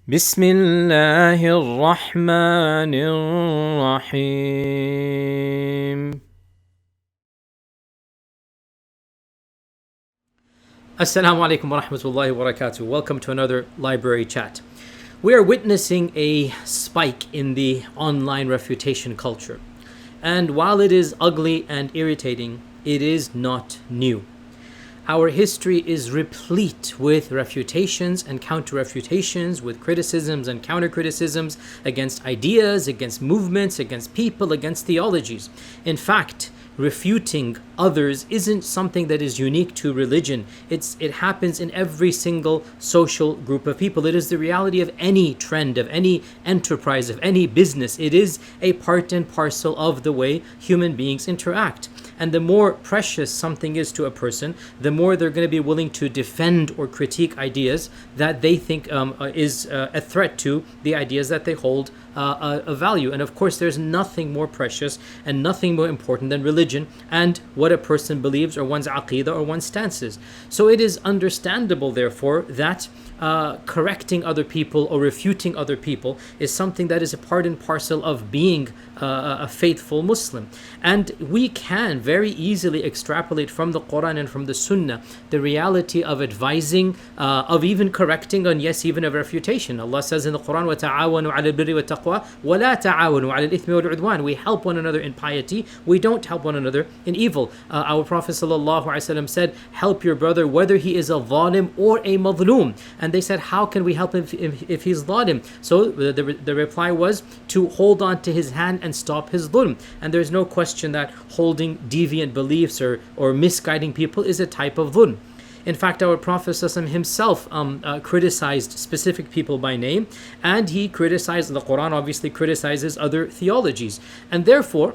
بسم الله الرحمن الرحيم. Assalamu alaikum wa rahmatullahi wa barakatuh. Welcome to another library chat. We are witnessing a spike in the online refutation culture. And while it is ugly and irritating, it is not new. Our history is replete with refutations and counter-refutations, with criticisms and counter-criticisms against ideas, against movements, against people, against theologies. In fact, refuting others isn't something that is unique to religion. It happens in every single social group of people. It is the reality of any trend, of any enterprise, of any business. It is a part and parcel of the way human beings interact. And the more precious something is to a person, the more they're going to be willing to defend or critique ideas that they think is a threat to the ideas that they hold a value. And of course, there's nothing more precious and nothing more important than religion and what a person believes, or one's aqidah, or one's stances. So it is understandable, therefore, that correcting other people or refuting other people is something that is a part and parcel of being a faithful Muslim. And we can very easily extrapolate from the Quran and from the Sunnah the reality of advising, of even correcting, and yes, even of refutation. Allah says in the Quran, وَتَعَاوَنُوا عَلَى الْبِرِّ وَالتَّقْوَى وَلَا تَعَاوَنُوا عَلَى الْإِثْمِ وَالْعُدْوَانِ. We help one another in piety, we don't help one another in evil. Our Prophet ﷺ said, help your brother whether he is a zalim or a madloom. And they said, how can we help him if he's zalim? So the reply was to hold on to his hand and stop his dhulm. And there's no question that holding deviant beliefs or misguiding people is a type of dhulm. In fact, our Prophet ﷺ himself criticized specific people by name, and he criticized, the Quran obviously criticizes other theologies. And therefore,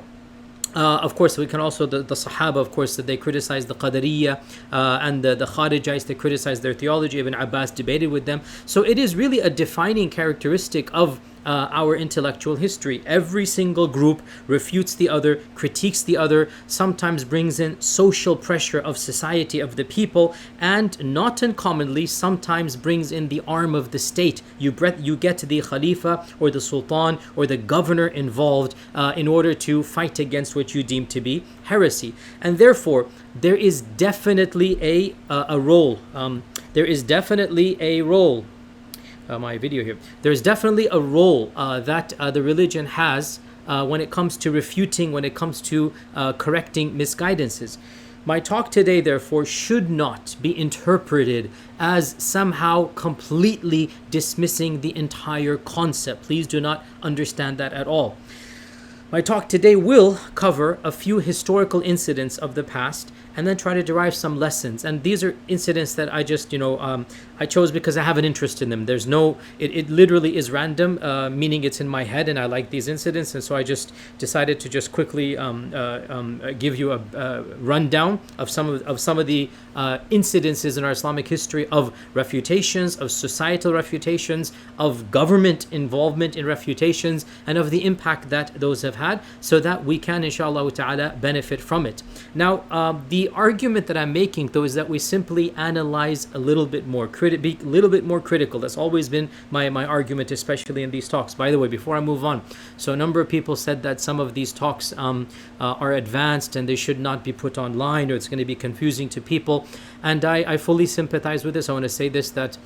of course, we can also, the Sahaba, of course, that they criticized the Qadariyya and the Kharijites, they criticized their theology. Ibn Abbas debated with them. So it is really a defining characteristic of our intellectual history. Every single group refutes the other, critiques the other, sometimes brings in social pressure of society, of the people, and not uncommonly sometimes brings in the arm of the state. You get the Khalifa or the Sultan or the governor involved in order to fight against what you deem to be heresy. And therefore, there is definitely a role. There's definitely a role that the religion has when it comes to refuting, when it comes to correcting misguidances. My talk today, therefore, should not be interpreted as somehow completely dismissing the entire concept. Please do not understand that at all. My talk today will cover a few historical incidents of the past and then try to derive some lessons. And these are incidents that I just, I chose because I have an interest in them. There's no, it literally is random, meaning it's in my head and I like these incidents. And so I just decided to just quickly give you a rundown of some of the incidences in our Islamic history of refutations, of societal refutations, of government involvement in refutations, and of the impact that those have had, so that we can, inshallah ta'ala, benefit from it. Now, the argument that I'm making, though, is that we simply analyze a little bit more, be a little bit more critical. That's always been my argument, especially in these talks. By the way, before I move on, so a number of people said that some of these talks are advanced and they should not be put online, or it's going to be confusing to people. And I fully sympathize with this. I want to say this, that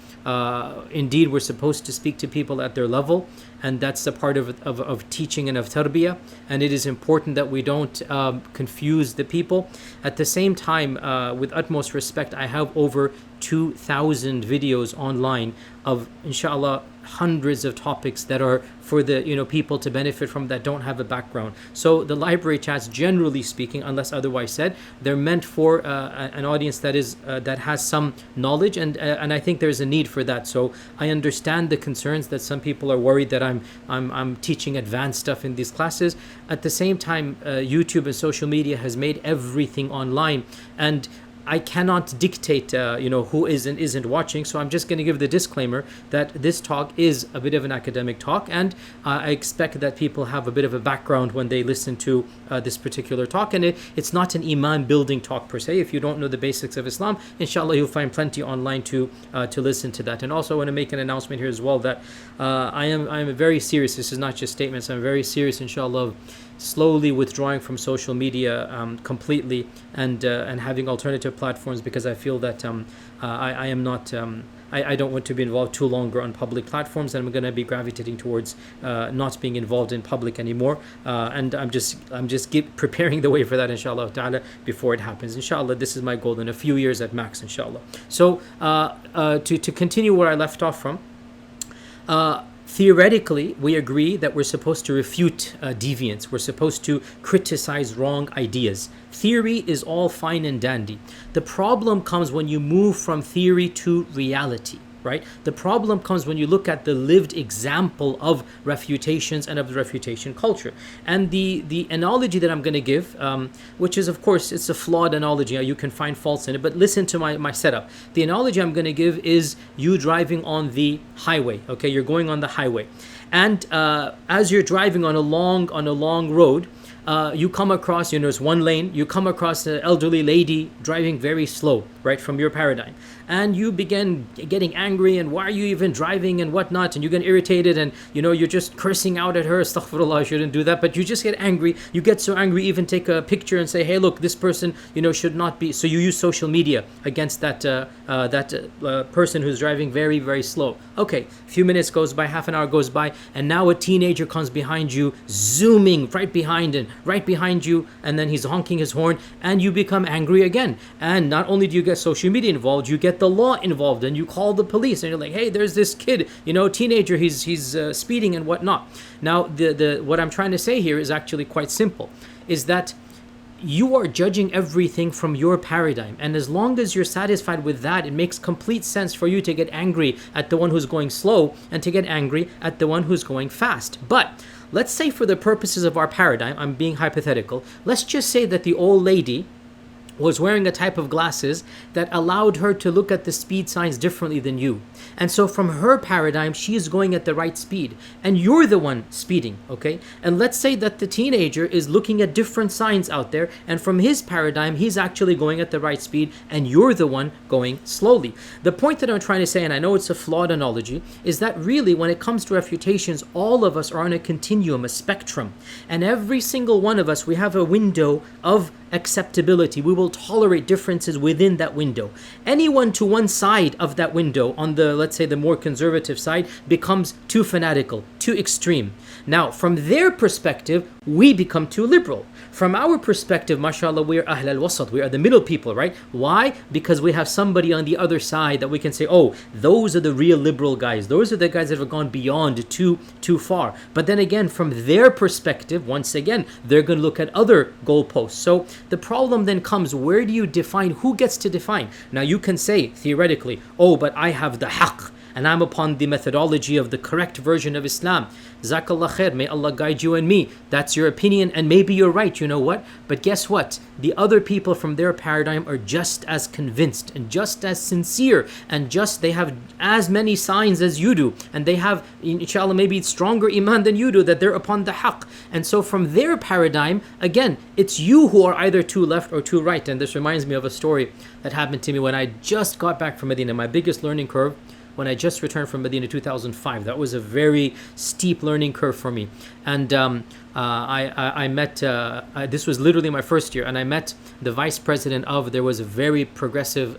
indeed we're supposed to speak to people at their level, and that's a part of teaching and of tarbiyah, and it is important that we don't confuse the people. At the same time, with utmost respect, I have over 2,000 videos online of, inshallah, hundreds of topics that are for the people to benefit from that don't have a background. So the library chats, generally speaking, unless otherwise said, they're meant for an audience that has some knowledge, and I think there's a need for that. So I understand the concerns that some people are worried that I'm teaching advanced stuff in these classes. At the same time, YouTube and social media has made everything online, and I cannot dictate, who is and isn't watching. So I'm just going to give the disclaimer that this talk is a bit of an academic talk, and I expect that people have a bit of a background when they listen to this particular talk. And it's not an Iman building talk per se. If you don't know the basics of Islam, inshallah, you'll find plenty online to listen to that. And also, I want to make an announcement here as well that I am very serious. This is not just statements. I'm very serious, inshallah, of slowly withdrawing from social media completely and having alternative platforms, because I feel that I am not. I don't want to be involved too longer on public platforms, and I'm going to be gravitating towards not being involved in public anymore. And I'm just preparing the way for that, inshallah ta'ala, before it happens. Inshallah, this is my goal in a few years at max, inshallah. So to continue where I left off from, theoretically, we agree that we're supposed to refute deviance. We're supposed to criticize wrong ideas. Theory is all fine and dandy. The problem comes when you move from theory to reality, right? The problem comes when you look at the lived example of refutations and of the refutation culture. And the analogy that I'm going to give, which is, of course, it's a flawed analogy. You can find faults in it, but listen to my setup. The analogy I'm going to give is you driving on the highway. Okay, you're going on the highway, and as you're driving on a long road, you come across, it's one lane, you come across an elderly lady driving very slow, right, from your paradigm. And you begin getting angry, and why are you even driving and whatnot, and you get irritated, and you're just cursing out at her. Astaghfirullah, I shouldn't do that, but you just get angry. You get so angry, even take a picture and say, hey, look, this person should not be. So you use social media against that person who's driving very, very slow. Okay, a few minutes goes by, half an hour goes by, and now a teenager comes behind you, zooming right behind you, and then he's honking his horn, and you become angry again. And not only do you get social media involved, you get the law involved, and you call the police, and you're like, hey, there's this kid, teenager, he's speeding and whatnot. Now, the what I'm trying to say here is actually quite simple, is that you are judging everything from your paradigm, and as long as you're satisfied with that, it makes complete sense for you to get angry at the one who's going slow and to get angry at the one who's going fast. But let's say, for the purposes of our paradigm, I'm being hypothetical, let's just say that the old lady was wearing a type of glasses that allowed her to look at the speed signs differently than you. And so from her paradigm, she is going at the right speed, and you're the one speeding, okay? And let's say that the teenager is looking at different signs out there, and from his paradigm, he's actually going at the right speed, and you're the one going slowly. The point that I'm trying to say, and I know it's a flawed analogy, is that really when it comes to refutations, all of us are on a continuum, a spectrum. And every single one of us, we have a window of acceptability. We will tolerate differences within that window. Anyone to one side of that window, on the, let's say, the more conservative side, becomes too fanatical, too extreme. Now, from their perspective, we become too liberal. From our perspective, mashallah, we are ahl al-wasat, we are the middle people, right? Why? Because we have somebody on the other side that we can say, oh, those are the real liberal guys. Those are the guys that have gone beyond too far. But then again, from their perspective, once again, they're going to look at other goalposts. So the problem then comes, where do you define? Who gets to define? Now, you can say, theoretically, oh, but I have the haqq, and I'm upon the methodology of the correct version of Islam. Jazakallah khair, may Allah guide you and me. That's your opinion, and maybe you're right, you know what? But guess what? The other people from their paradigm are just as convinced and just as sincere, and they have as many signs as you do, and they have, inshallah, maybe stronger iman than you do, that they're upon the haqq. And so from their paradigm, again, it's you who are either too left or too right. And this reminds me of a story that happened to me when I just got back from Medina. My biggest learning curve, when I just returned from Medina 2005. That was a very steep learning curve for me. And I met, this was literally my first year, and I met the vice president there was a very progressive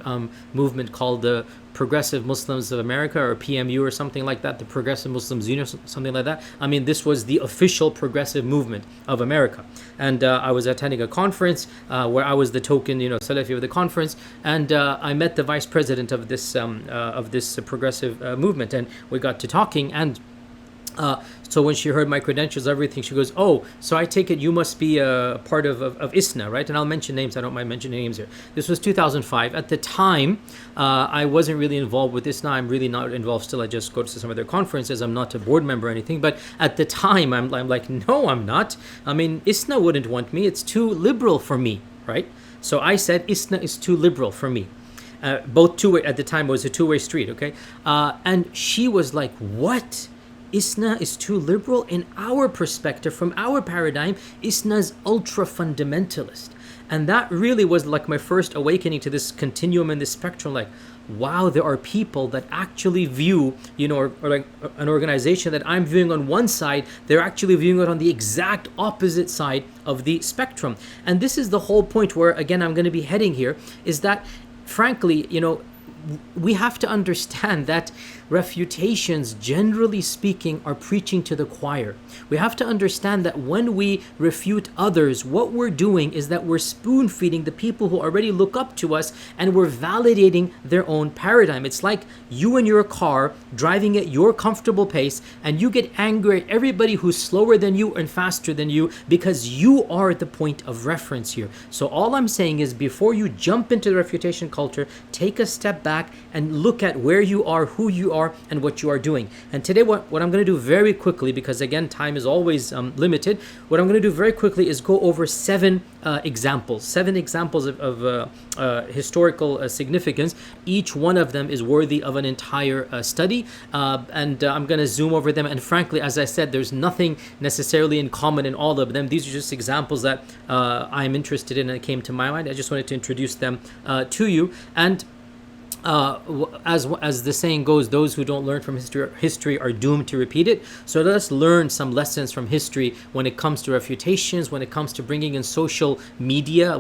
movement called the Progressive Muslims of America, or PMU, or something like that, the Progressive Muslims Union, something like that. I mean, this was the official progressive movement of America. And I was attending a conference where I was the token, Salafi of the conference, and I met the vice president of this progressive movement, and we got to talking, and so when she heard my credentials, everything, she goes, oh, so I take it you must be a part of ISNA, right? And I'll mention names. I don't mind mentioning names here. This was 2005. At the time, I wasn't really involved with ISNA. I'm really not involved still. I just go to some of their conferences. I'm not a board member or anything. But at the time, I'm like, no, I'm not. I mean, ISNA wouldn't want me. It's too liberal for me, right? So I said ISNA is too liberal for me. Both two-way at the time, it was a two-way street, okay? And she was like, what? ISNA is too liberal? In our perspective, from our paradigm, ISNA is ultra-fundamentalist. And that really was like my first awakening to this continuum and this spectrum, like, wow, there are people that actually view, or like an organization that I'm viewing on one side, they're actually viewing it on the exact opposite side of the spectrum. And this is the whole point where, again, I'm going to be heading here, is that, frankly, we have to understand that refutations, generally speaking, are preaching to the choir. We have to understand that when we refute others, what we're doing is that we're spoon feeding the people who already look up to us, and we're validating their own paradigm. It's like you in your car driving at your comfortable pace, and you get angry at everybody who's slower than you and faster than you because you are the point of reference here. So all I'm saying is, before you jump into the refutation culture, take a step back and look at where you are, who you are, and what you are doing. And today what I'm going to do very quickly, because again time is always limited, what I'm going to do very quickly is go over seven examples of historical significance. Each one of them is worthy of an entire study, and I'm going to zoom over them. And frankly, as I said, there's nothing necessarily in common in all of them. These are just examples that I'm interested in and came to my mind. I just wanted to introduce them to you. And as the saying goes, those who don't learn from history are doomed to repeat it. So let us learn some lessons from history when it comes to refutations, when it comes to bringing in social media,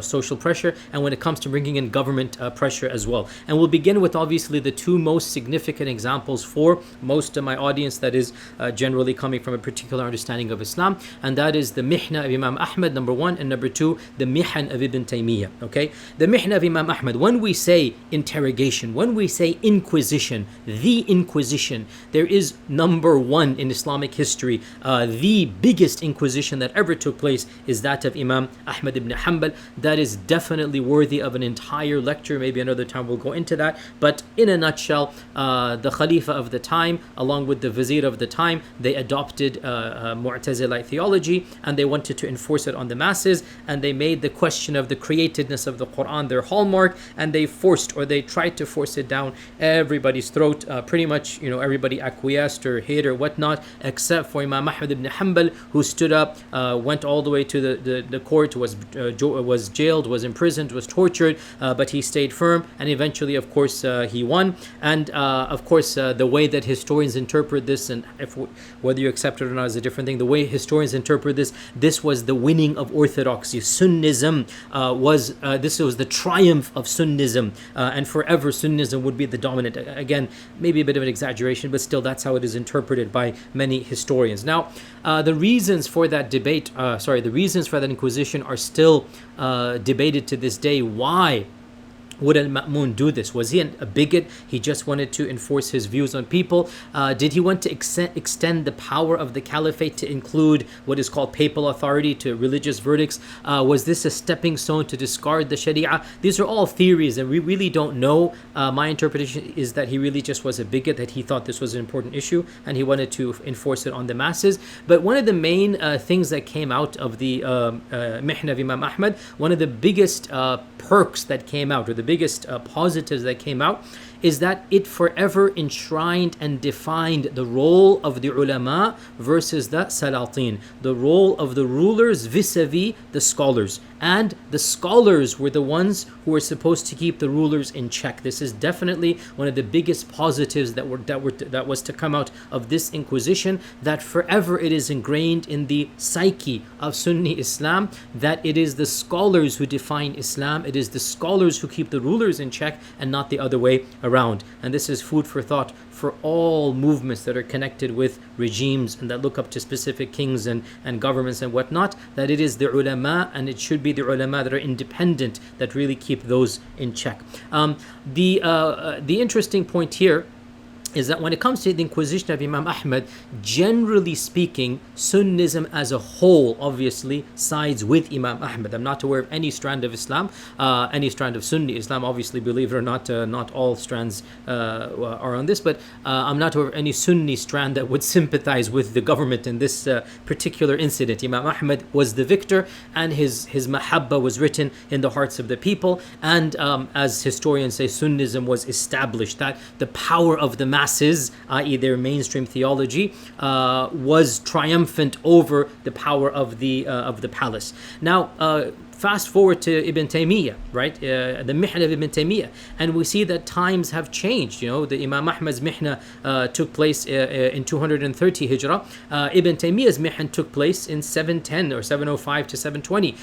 social pressure, and when it comes to bringing in government pressure as well. And we'll begin with obviously the two most significant examples for most of my audience that is generally coming from a particular understanding of Islam, and that is the Mihna of Imam Ahmad, number one, and number two, the Mihan of Ibn Taymiyyah. Okay, the Mihna of Imam Ahmad. When we say interrogation, when we say Inquisition, the Inquisition, there is number one in Islamic history. The biggest Inquisition that ever took place is that of Imam Ahmad ibn Hanbal. That is definitely worthy of an entire lecture. Maybe another time we'll go into that. But in a nutshell, the Khalifa of the time, along with the Vizier of the time, they adopted Mu'tazilite theology, and they wanted to enforce it on the masses, and they made the question of the createdness of the Quran their hallmark, and they tried to force it down everybody's throat. Pretty much, everybody acquiesced or hid or whatnot, except for Imam Ahmad ibn Hanbal, who stood up, went all the way to the court, was jailed, was imprisoned, was tortured, but he stayed firm, and eventually, of course, he won. And of course, the way that historians interpret this, and whether you accept it or not is a different thing, the way historians interpret this was the winning of orthodoxy. Sunnism was the triumph of Sunnism, and forever Sunnism would be the dominant. Again, maybe a bit of an exaggeration, but still that's how it is interpreted by many historians. Now, the reasons for that Inquisition are still debated to this day. Why would al-Ma'mun do this? Was he a bigot? He just wanted to enforce his views on people? Did he want to extend the power of the caliphate to include what is called papal authority to religious verdicts? Was this a stepping stone to discard the Sharia? These are all theories, and we really don't know. My interpretation is that he really just was a bigot, that he thought this was an important issue, and he wanted to enforce it on the masses. But one of the main things that came out of the Mihna of Imam Ahmad, one of the biggest perks that came out, or the biggest positives that came out, is that it forever enshrined and defined the role of the ulama versus the salatin, the role of the rulers vis-a-vis the scholars. And the scholars were the ones who were supposed to keep the rulers in check. This is definitely one of the biggest positives that was to come out of this Inquisition, that forever it is ingrained in the psyche of Sunni Islam that it is the scholars who define Islam, it is the scholars who keep the rulers in check, and not the other way around. And this is food for thought for all movements that are connected with regimes and that look up to specific kings and governments and whatnot, that it is the ulama, and it should be the ulama that are independent, that really keep those in check. The interesting point here is that when it comes to the Inquisition of Imam Ahmad, generally speaking, Sunnism as a whole obviously sides with Imam Ahmad. I'm not aware of any strand of Islam, any strand of Sunni Islam, obviously, believe it or not, not all strands are on this, but I'm not aware of any Sunni strand that would sympathize with the government in this particular incident. Imam Ahmad was the victor, and his mahabba was written in the hearts of the people, and as historians say, Sunnism was established, that the power of the masses, i.e. their mainstream theology, was triumphant over the power of the palace. Now, fast forward to Ibn Taymiyyah, right? The Mihna of Ibn Taymiyyah, and we see that times have changed. You know, the Imam Ahmad's Mihna took place in 230 Hijrah. Ibn Taymiyyah's Mihna took place in 710 or 705 to 720.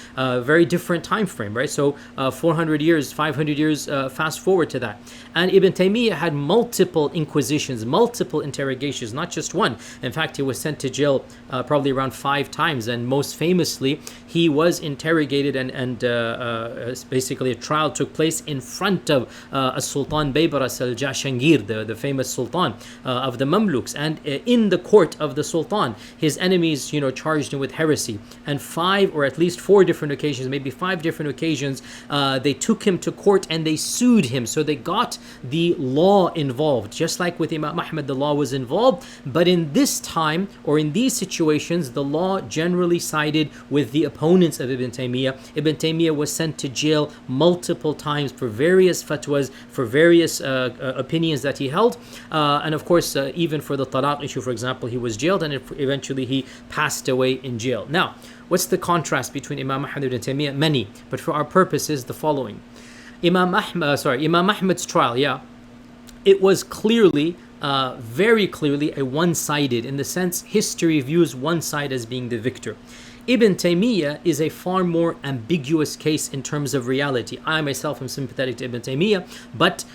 Very different time frame, right? So 400 years, 500 years fast forward to that. And Ibn Taymiyyah had multiple inquisitions, multiple interrogations, not just one. In fact, he was sent to jail probably around 5 times, and most famously, he was interrogated and basically a trial took place in front of a Sultan Baybaras al-Jashangir, the famous Sultan of the Mamluks. And in the court of the Sultan, his enemies, charged him with heresy. And 5 or at least 4 different occasions, maybe 5 different occasions, they took him to court and they sued him. So they got the law involved. Just like with Imam Ahmad, the law was involved. But in this time, or in these situations, the law generally sided with the opponents of Ibn Taymiyyah. Ibn Taymiyyah was sent to jail multiple times for various fatwas, for various opinions that he held. And of course, even for the talaq issue, for example, he was jailed, and eventually he passed away in jail. Now, what's the contrast between Imam Ahmad and Ibn Taymiyyah? Many, but for our purposes, the following. Imam Ahmad's trial, it was clearly, very clearly a one-sided, in the sense history views one side as being the victor. Ibn Taymiyyah is a far more ambiguous case in terms of reality. I myself am sympathetic to Ibn Taymiyyah, but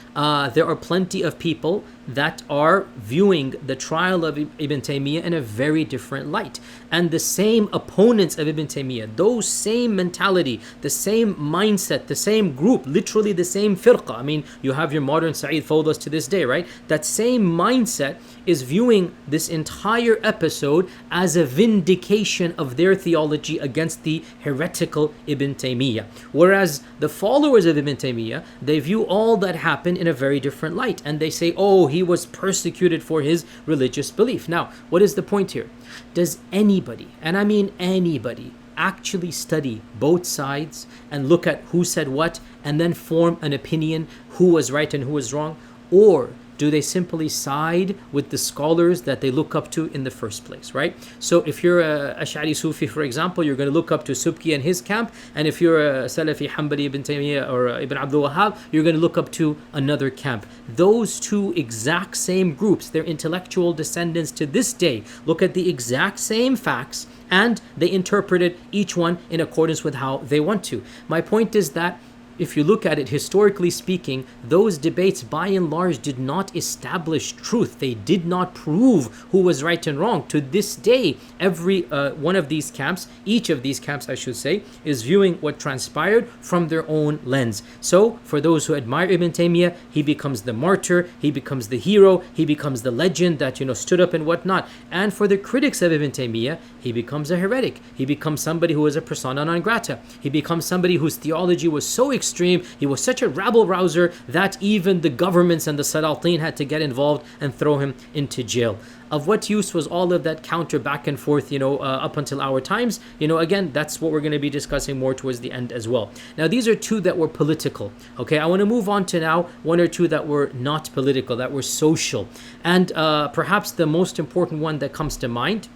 there are plenty of people that are viewing the trial of Ibn Taymiyyah in a very different light. And the same opponents of Ibn Taymiyyah, those same mentality, the same mindset, the same group, literally the same firqa. I mean, you have your modern Sa'id Fawdas to this day, right? That same mindset is viewing this entire episode as a vindication of their theology against the heretical Ibn Taymiyyah. Whereas the followers of Ibn Taymiyyah, they view all that happened in a very different light. And they say, oh, he was persecuted for his religious belief. Now, what is the point here? Does anybody, and I mean anybody, actually study both sides and look at who said what and then form an opinion who was right and who was wrong? Or do they simply side with the scholars that they look up to in the first place, right? So if you're a Ash'ari Sufi, for example, you're going to look up to Subki and his camp. And if you're a Salafi Hanbali Ibn Taymiyyah or Ibn Abdul Wahhab, you're going to look up to another camp. Those two exact same groups, their intellectual descendants to this day, look at the exact same facts and they interpreted each one in accordance with how they want to. My point is that if you look at it historically speaking, those debates by and large did not establish truth. They did not prove who was right and wrong. To this day, every one of these camps, each of these camps I should say, is viewing what transpired from their own lens. So for those who admire Ibn Taymiyyah, he becomes the martyr, he becomes the hero, he becomes the legend that stood up and whatnot. And for the critics of Ibn Taymiyyah, he becomes a heretic. He becomes somebody who is a persona non grata. He becomes somebody whose theology was so extreme, he was such a rabble-rouser that even the governments and the Salatin had to get involved and throw him into jail. Of what use was all of that counter back and forth, up until our times? Again, that's what we're going to be discussing more towards the end as well. Now, these are two that were political. Okay, I want to move on to now 1 or 2 that were not political, that were social. And perhaps the most important one that comes to mind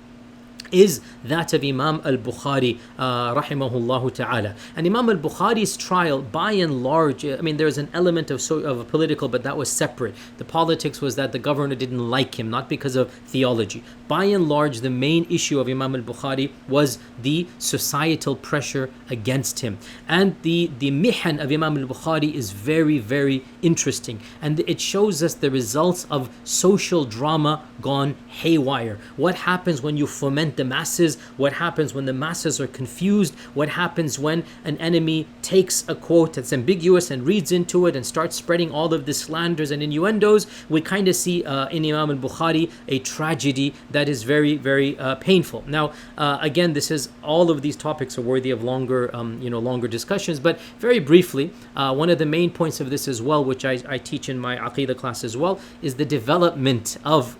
is that of Imam al-Bukhari, rahimahullah ta'ala. And Imam al-Bukhari's trial, by and large, there's an element of a political, but that was separate. The politics was that the governor didn't like him, not because of theology. By and large, the main issue of Imam al-Bukhari was the societal pressure against him. And the mihan of Imam al-Bukhari is very, very interesting. And it shows us the results of social drama gone haywire. What happens when you foment the masses, what happens when the masses are confused, what happens when an enemy takes a quote that's ambiguous and reads into it and starts spreading all of the slanders and innuendos. We kind of see in Imam al-Bukhari a tragedy that is very, very painful. Now, again, this is all of these topics are worthy of longer, longer discussions. But very briefly, one of the main points of this as well, which I teach in my Aqidah class as well, is the development of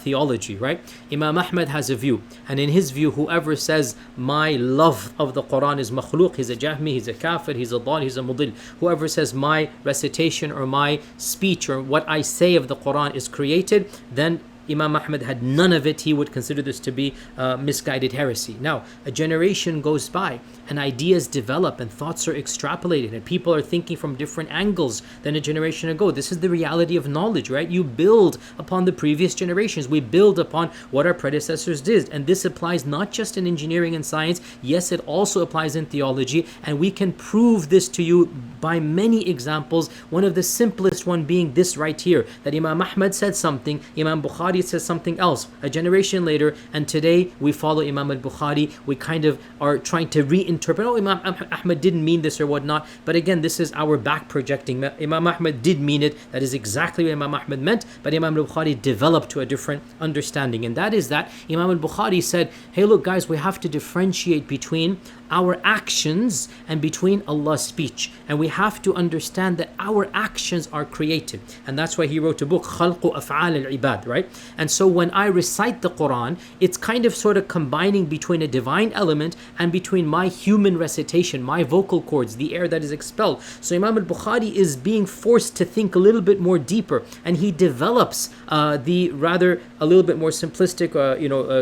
theology, right? Imam Ahmad has a view, and in his view, whoever says my love of the Quran is makhluk, he's a Jahmi, he's a kafir, he's a dal, he's a mudil. Whoever says my recitation or my speech or what I say of the Quran is created, then Imam Ahmad had none of it. He would consider this to be misguided heresy. Now, a generation goes by and ideas develop and thoughts are extrapolated and people are thinking from different angles than a generation ago. This is the reality of knowledge, right? You build upon the previous generations. We build upon what our predecessors did. And this applies not just in engineering and science. Yes, it also applies in theology. And we can prove this to you by many examples. One of the simplest one being this right here, that Imam Ahmad said something, Imam Bukhari says something else a generation later, and today we follow Imam al-Bukhari. We kind of are trying to reinterpret, oh, Imam Ahmad didn't mean this or whatnot. But again, this is our back projecting. Imam Ahmad did mean it. That is exactly what Imam Ahmad meant, but Imam al-Bukhari developed to a different understanding, and that is that Imam al-Bukhari said, hey, look guys, we have to differentiate between our actions and between Allah's speech, and we have to understand that our actions are created, and that's why he wrote a book, Khalqu Af'al al-Ibad, right? And so when I recite the Quran, it's kind of sort of combining between a divine element and between my human recitation, my vocal cords, the air that is expelled. So Imam al-Bukhari is being forced to think a little bit more deeper, and he develops the rather a little bit more simplistic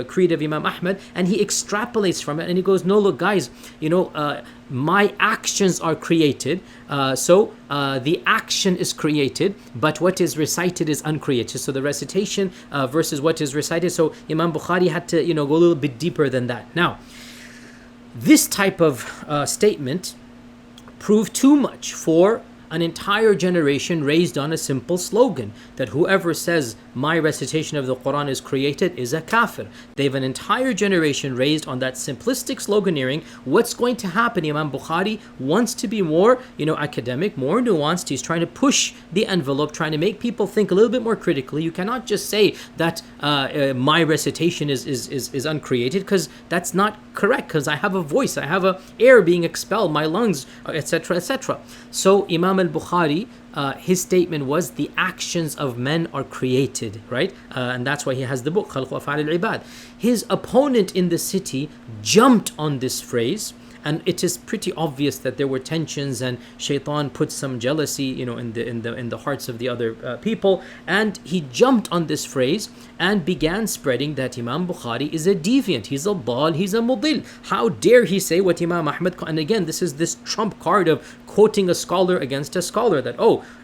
creed of Imam Ahmad, and he extrapolates from it, and he goes, no, look guys, my actions are created, so the action is created, but what is recited is uncreated. So the recitation versus what is recited. So Imam Bukhari had to go a little bit deeper than that. Now, this type of statement proved too much for an entire generation raised on a simple slogan that whoever says my recitation of the Quran is created is a kafir. They have an entire generation raised on that simplistic sloganeering. What's going to happen? Imam Bukhari wants to be more, academic, more nuanced. He's trying to push the envelope, trying to make people think a little bit more critically. You cannot just say that my recitation is uncreated, because that's not correct, because I have a voice, I have a air being expelled, my lungs, etc., etc. So Imam al-Bukhari, his statement was the actions of men are created, right? And that's why he has the book, Khalqu Af'al al-Ibad. His opponent in the city jumped on this phrase, and it is pretty obvious that there were tensions, and Shaitan put some jealousy, in the hearts of the other people, and he jumped on this phrase and began spreading that Imam Bukhari is a deviant, he's a dal, he's a mudil. How dare he say what Imam Ahmad? And again, this is this trump card of quoting a scholar against a scholar, that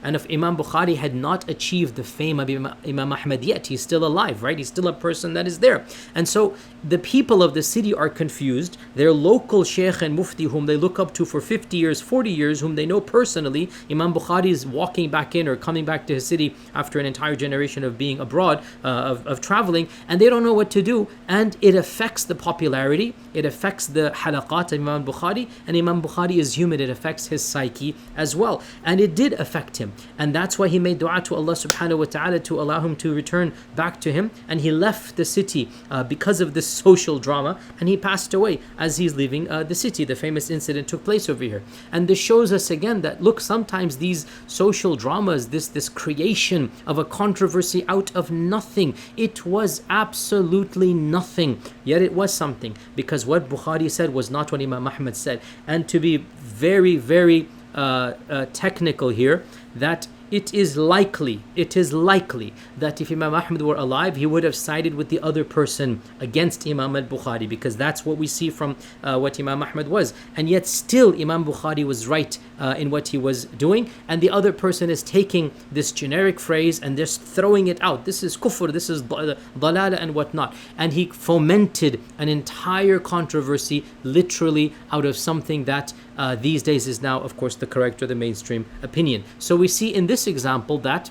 and if Imam Bukhari had not achieved the fame of Imam Ahmad yet, he's still alive, right? He's still a person that is there. And so the people of the city are confused. Their local Shaykh and Mufti, whom they look up to for 50 years, 40 years, whom they know personally, Imam Bukhari is walking back in or coming back to his city after an entire generation of being abroad, of traveling, and they don't know what to do, and it affects the popularity, it affects the halaqat of Imam Bukhari, and Imam Bukhari is human, it affects his psyche as well, and it did affect him, and that's why he made dua to Allah subhanahu wa ta'ala to allow him to return back to him, and he left the city because of this social drama, and he passed away as he's leaving the city. The famous incident took place over here, and this shows us again that look, sometimes these social dramas, this creation of a controversy out of nothing, it was absolutely nothing, yet it was something, because what Bukhari said was not what Imam Ahmad said. And to be very, very technical here, that it is likely that if Imam Ahmad were alive, he would have sided with the other person against Imam al-Bukhari, because that's what we see from what Imam Ahmad was. And yet still Imam Bukhari was right in what he was doing, and the other person is taking this generic phrase and just throwing it out. This is kufr, this is dalala and whatnot. And he fomented an entire controversy literally out of something that these days is now, of course, the correct or the mainstream opinion. So we see in this example that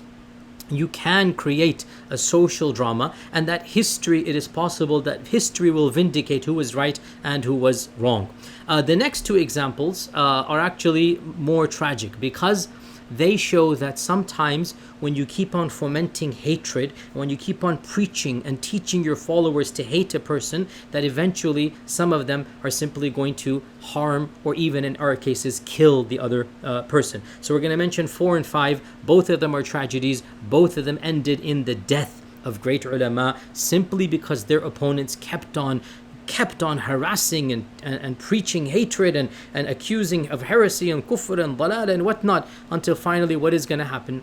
you can create a social drama, and that history, it is possible that history will vindicate who was right and who was wrong. The next two examples are actually more tragic, because they show that sometimes when you keep on fomenting hatred, when you keep on preaching and teaching your followers to hate a person, that eventually some of them are simply going to harm, or even in our cases kill, the other person. So we're going to mention 4 and 5. Both of them are tragedies. Both of them ended in the death of great ulama, simply because their opponents kept on harassing and preaching hatred and accusing of heresy and kufr and dalal and whatnot, until finally what is going to happen?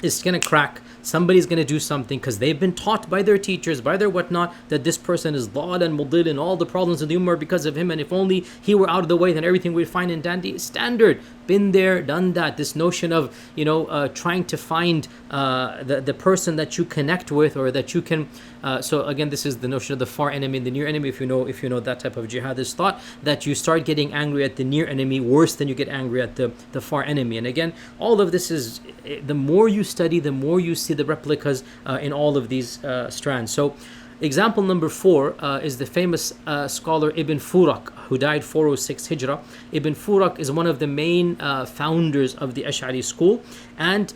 It's going to crack. Somebody's going to do something, because they've been taught by their teachers, by their whatnot, that this person is dal and mudil, and all the problems of the ummah are because of him, and if only he were out of the way, then everything we'd find in dandy. Standard. Been there, done that. This notion of, trying to find the person that you connect with, or that you can. So again, this is the notion of the far enemy and the near enemy. If you know that type of jihadist thought, that you start getting angry at the near enemy worse than you get angry at the far enemy. And again, all of this is, the more you study, the more you see the replicas in all of these strands. So example number 4 is the famous scholar Ibn Furak, who died 406 Hijrah. Ibn Furak is one of the main founders of the Ash'ari school, and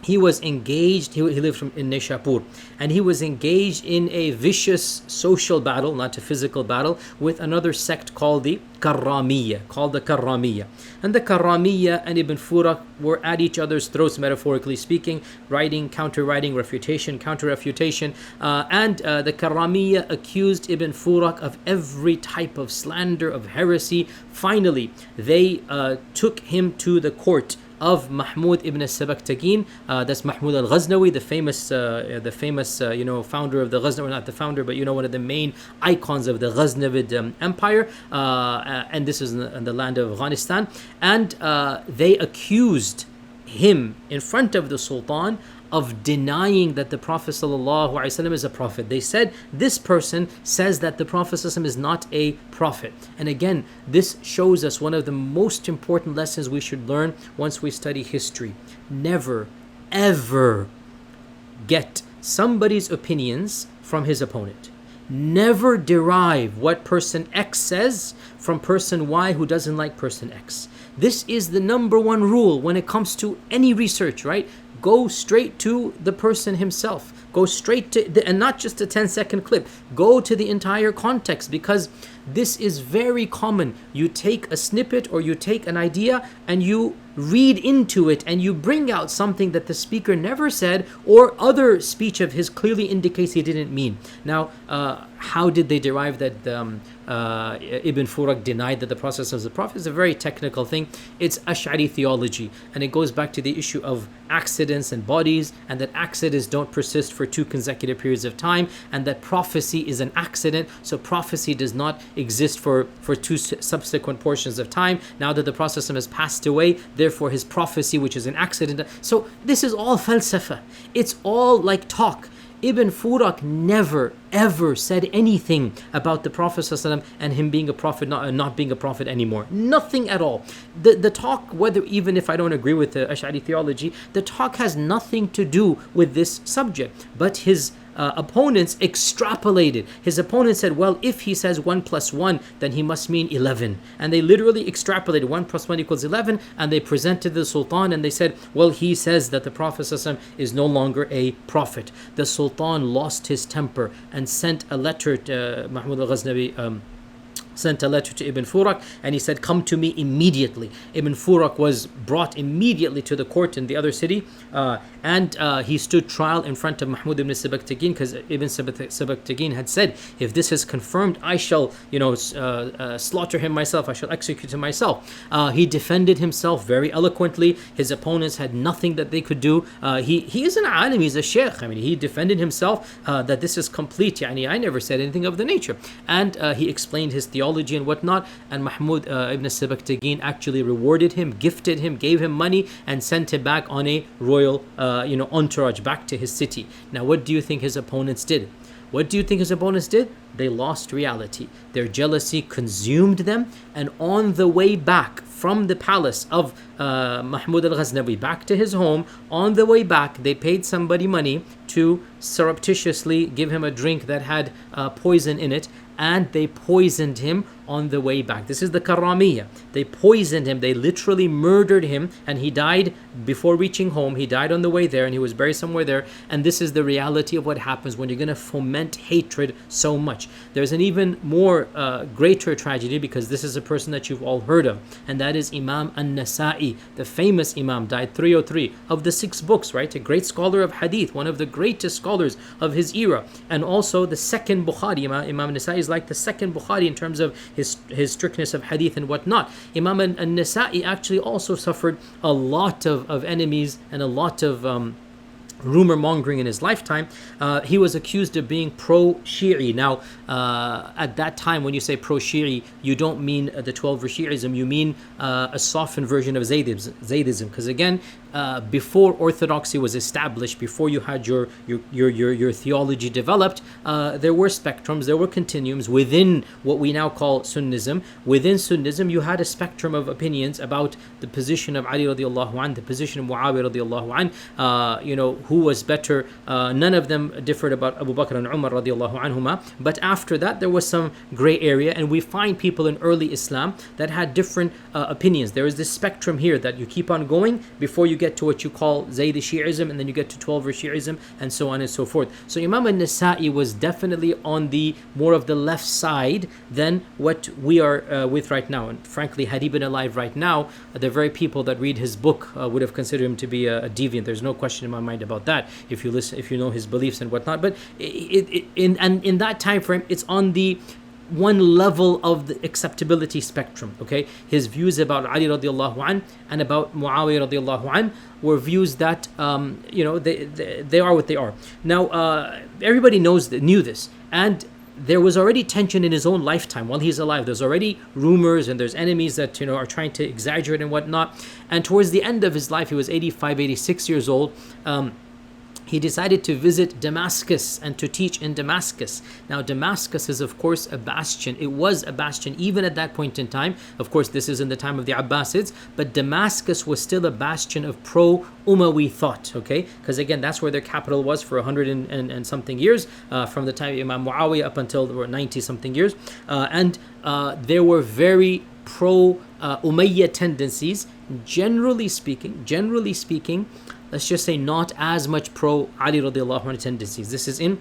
he was engaged, he lived in Nishapur, and he was engaged in a vicious social battle, not a physical battle, with another sect called the Karramiyya. And the Karramiyya and Ibn Furak were at each other's throats, metaphorically speaking, writing, counter-writing, refutation, counter-refutation, and the Karramiyya accused Ibn Furak of every type of slander, of heresy. Finally, they took him to the court of Mahmud ibn al-Sabakhtagin. That's Mahmud al-Ghaznawi, the famous founder of the Ghaznawi, not the founder, but one of the main icons of the Ghaznavid empire, and this is in the land of Afghanistan. And they accused him in front of the Sultan of denying that the Prophet ﷺ is a prophet. They said, this person says that the Prophet ﷺ is not a prophet. And again, this shows us one of the most important lessons we should learn once we study history. Never, ever get somebody's opinions from his opponent. Never derive what person X says from person Y who doesn't like person X. This is the number one rule when it comes to any research, right? Go straight to the person himself. Go straight to, and not just a 10-second clip. Go to the entire context, because this is very common. You take a snippet or you take an idea and you read into it and you bring out something that the speaker never said, or other speech of his clearly indicates he didn't mean. Now, how did they derive that Ibn Furak denied that the Prophet was a prophet? It's a very technical thing. It's Ash'ari theology, and it goes back to the issue of accidents and bodies, and that accidents don't persist for 2 consecutive periods of time, and that prophecy is an accident, so prophecy does not exist for 2 subsequent portions of time. Now that the Prophet has passed away, therefore his prophecy, which is an accident. So this is all falsafa. It's all like talk. Ibn Furak never ever said anything about the Prophet ﷺ and him being a prophet, not being a prophet anymore. Nothing at all. The talk, whether even if I don't agree with the Ash'ari theology, the talk has nothing to do with this subject. But his opponents extrapolated. His opponent said, well, if he says 1 + 1, then he must mean 11. And they literally extrapolated 1 + 1 = 11, and they presented the Sultan and they said, well, he says that the Prophet ﷺ is no longer a prophet. The Sultan lost his temper and sent a letter to Mahmud al-Ghaznawi, sent a letter to Ibn Furak, and he said, come to me immediately. Ibn Furak was brought immediately to the court in the other city, and he stood trial in front of Mahmud ibn Sabakhtagin, because Ibn Sabakhtagin had said, if this is confirmed, I shall slaughter him myself, I shall execute him myself. He defended himself very eloquently. His opponents had nothing that they could do. He is an alim, he's a shaykh. I mean, he defended himself that this is complete. I never said anything of the nature. And he explained his theology and whatnot, and Mahmud ibn Sabakhtagin actually rewarded him, gifted him, gave him money, and sent him back on a royal entourage back to his city. Now, what do you think his opponents did? What do you think his opponents did? They lost reality. Their jealousy consumed them, and on the way back from the palace of Mahmud al-Ghaznavi back to his home, on the way back, they paid somebody money to surreptitiously give him a drink that had poison in it, and they poisoned him on the way back. This is the Karramiyya. They poisoned him. They literally murdered him, and he died before reaching home. He died on the way there, and he was buried somewhere there. And this is the reality of what happens when you're going to foment hatred so much. There's an even more greater tragedy, because this is a person that you've all heard of, and that is Imam Annasae, the famous Imam, died 303 of the 6 books, right? A great scholar of hadith, one of the greatest scholars of his era, and also the second Bukhari. Imam Annasae is like the second Bukhari in terms of his strictness of hadith and whatnot. Imam Annasae actually also suffered a lot of enemies and a lot of rumor mongering in his lifetime. He was accused of being pro-Shi'i. Now, at that time, when you say pro-Shi'i, you don't mean the 12 Shi'ism, you mean a softened version of Zaydism. Because again, before orthodoxy was established, before you had your theology developed, there were spectrums, there were continuums within what we now call Sunnism. Within Sunnism, you had a spectrum of opinions about the position of Ali radiallahu anh, the position of Muawiyah radiallahu anh, who was better. None of them differed about Abu Bakr and Umar radiallahu anhuma. But after that, there was some gray area, and we find people in early Islam that had different opinions. There is this spectrum here that you keep on going before you get to what you call Zaydi Shi'ism, and then you get to 12 Shi'ism, and so on and so forth. So Imam al-Nasa'i was definitely on the more of the left side than what we are with right now. And frankly, had he been alive right now, the very people that read his book would have considered him to be a deviant. There's no question in my mind about that, if you know his beliefs and whatnot. But in that time frame, it's on the one level of the acceptability spectrum. Okay, his views about Ali radiallahu an and about Muawiyah radiallahu an were views that they are what they are. Now everybody knew this, and there was already tension in his own lifetime while he's alive. There's already rumors, and there's enemies that are trying to exaggerate and whatnot. And towards the end of his life, he was 85, 86 years old. He decided to visit Damascus and to teach in Damascus. Now, Damascus is, of course, a bastion. It was a bastion even at that point in time. Of course, this is in the time of the Abbasids, but Damascus was still a bastion of pro-Umayyad thought, okay? Because again, that's where their capital was for 100 and something years, from the time of Imam Muawiyah up until there were 90 something years. And there were very pro-Umayyad tendencies, generally speaking, let's just say not as much pro-Ali radiallahu anhu tendencies. This is in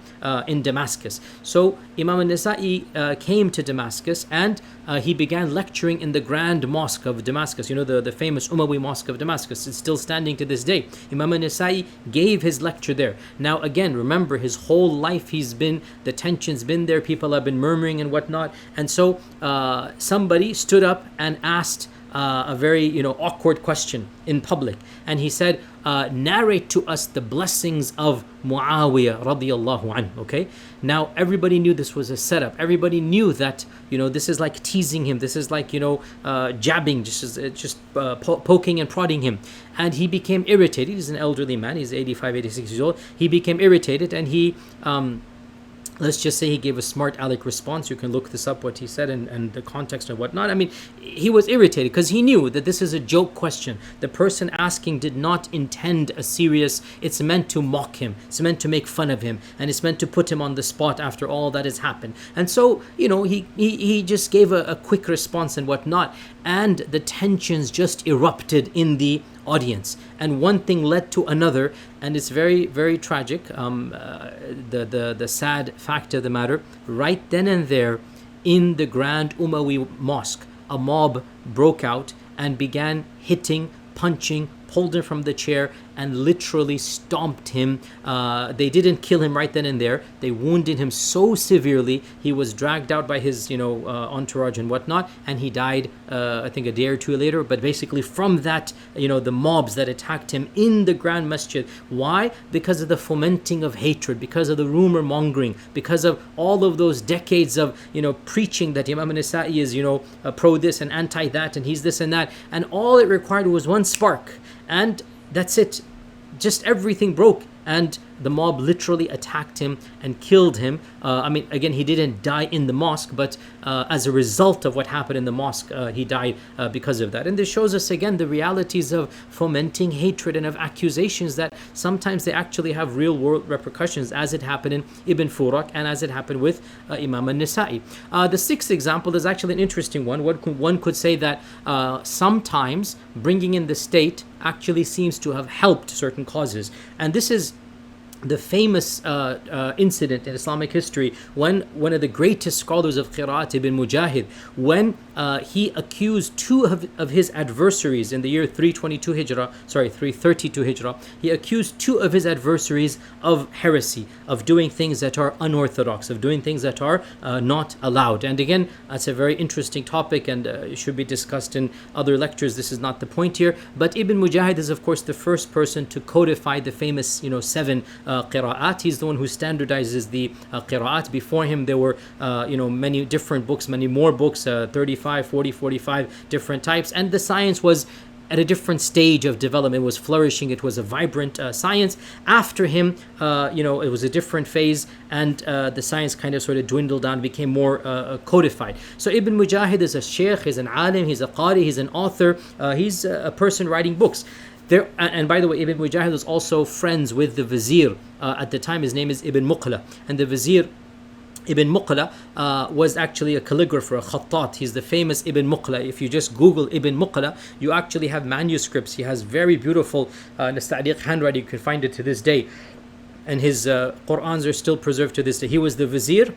Damascus. So Imam al-Nasa'i came to Damascus, and he began lecturing in the Grand Mosque of Damascus. The famous Umayyad Mosque of Damascus. It's still standing to this day. Imam al-Nasa'i gave his lecture there. Now again, remember, his whole life the tension's been there, people have been murmuring and whatnot. And so somebody stood up and asked a very awkward question in public, and he said, narrate to us the blessings of Muawiyah radiallahu anhu. Okay, now everybody knew this was a setup. Everybody knew that this is like teasing him, this is like jabbing, just poking and prodding him. And he became irritated. He's an elderly man, he's 85, 86 years old. He became irritated, and he let's just say he gave a smart aleck response. You can look this up, what he said, and the context and whatnot. I mean, he was irritated because he knew that this is a joke question. The person asking did not intend a serious, it's meant to mock him, it's meant to make fun of him, and it's meant to put him on the spot after all that has happened. And so, he just gave a quick response and whatnot, and the tensions just erupted in the audience, and one thing led to another, and it's very, very tragic. The sad fact of the matter, right then and there in the Grand Umayyad Mosque, a mob broke out and began hitting, punching, pulled him from the chair, and literally stomped him. They didn't kill him right then and there. They wounded him so severely, he was dragged out by his entourage and whatnot, and he died I think a day or two later. But basically from that, the mobs that attacked him in the Grand Masjid. Why? Because of the fomenting of hatred, because of the rumor mongering, because of all of those decades of preaching that Imam Nasa'i is pro this and anti that, and he's this and that, and all it required was one spark, and that's it. Just everything broke, and the mob literally attacked him and killed him. Again, he didn't die in the mosque, but as a result of what happened in the mosque, he died because of that. And this shows us again the realities of fomenting hatred and of accusations that sometimes they actually have real world repercussions, as it happened in Ibn Furak and as it happened with Imam Annasae. The sixth example is actually an interesting one. One could say that sometimes bringing in the state actually seems to have helped certain causes. And this is the famous incident in Islamic history when one of the greatest scholars of Qira'at, Ibn Mujahid, when he accused two of his adversaries in the year 332 Hijrah, he accused two of his adversaries of heresy, of doing things that are unorthodox, of doing things that are not allowed. And again, that's a very interesting topic and it should be discussed in other lectures. This is not the point here. But Ibn Mujahid is, of course, the first person to codify the famous, 7 qira'at. He's the one who standardizes the qira'at. Before him, there were, many different books, many more books, 35, 40, 45 different types. And the science was at a different stage of development. It was flourishing. It was a vibrant science. After him, it was a different phase, and the science kind of sort of dwindled down, became more codified. So Ibn Mujahid is a Shaykh, he's an alim, he's a qari, he's an author, he's a person writing books. And by the way, Ibn Mujahid was also friends with the vizier. At the time, his name is Ibn Muqla. And the vizier, Ibn Muqla, was actually a calligrapher, a khattat. He's the famous Ibn Muqla. If you just Google Ibn Muqla, you actually have manuscripts. He has very beautiful Nasta'liq handwriting. You can find it to this day. And his Qur'ans are still preserved to this day. He was the vizier,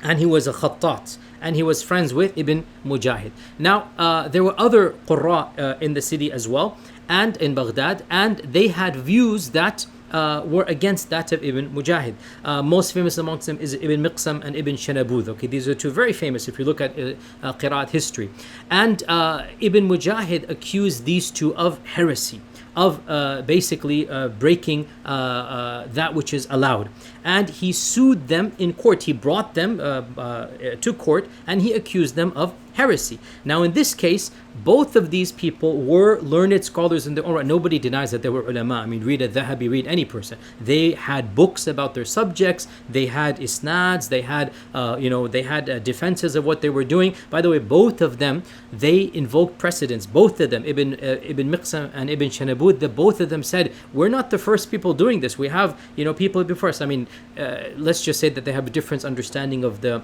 and he was a khattat, and he was friends with Ibn Mujahid. Now, there were other qurra in the city as well, and in Baghdad, and they had views that were against that of Ibn Mujahid. Most famous amongst them is Ibn Miqsam and Ibn Shanabud. Okay, these are two very famous if you look at Qira'at history. And Ibn Mujahid accused these two of heresy, of basically breaking that which is allowed. And he sued them in court. He brought them to court and he accused them of heresy. Now in this case, both of these people were learned scholars in their own right. Nobody denies that they were ulama. I mean, read al-Dhahabi, read any person. They had books about their subjects. They had isnads. They had, defenses of what they were doing. By the way, both of them, they invoked precedents. Both of them, Ibn Miqsam and Ibn Shanabud, both of them said, we're not the first people doing this. We have, people before us. I mean, let's just say that they have a different understanding of the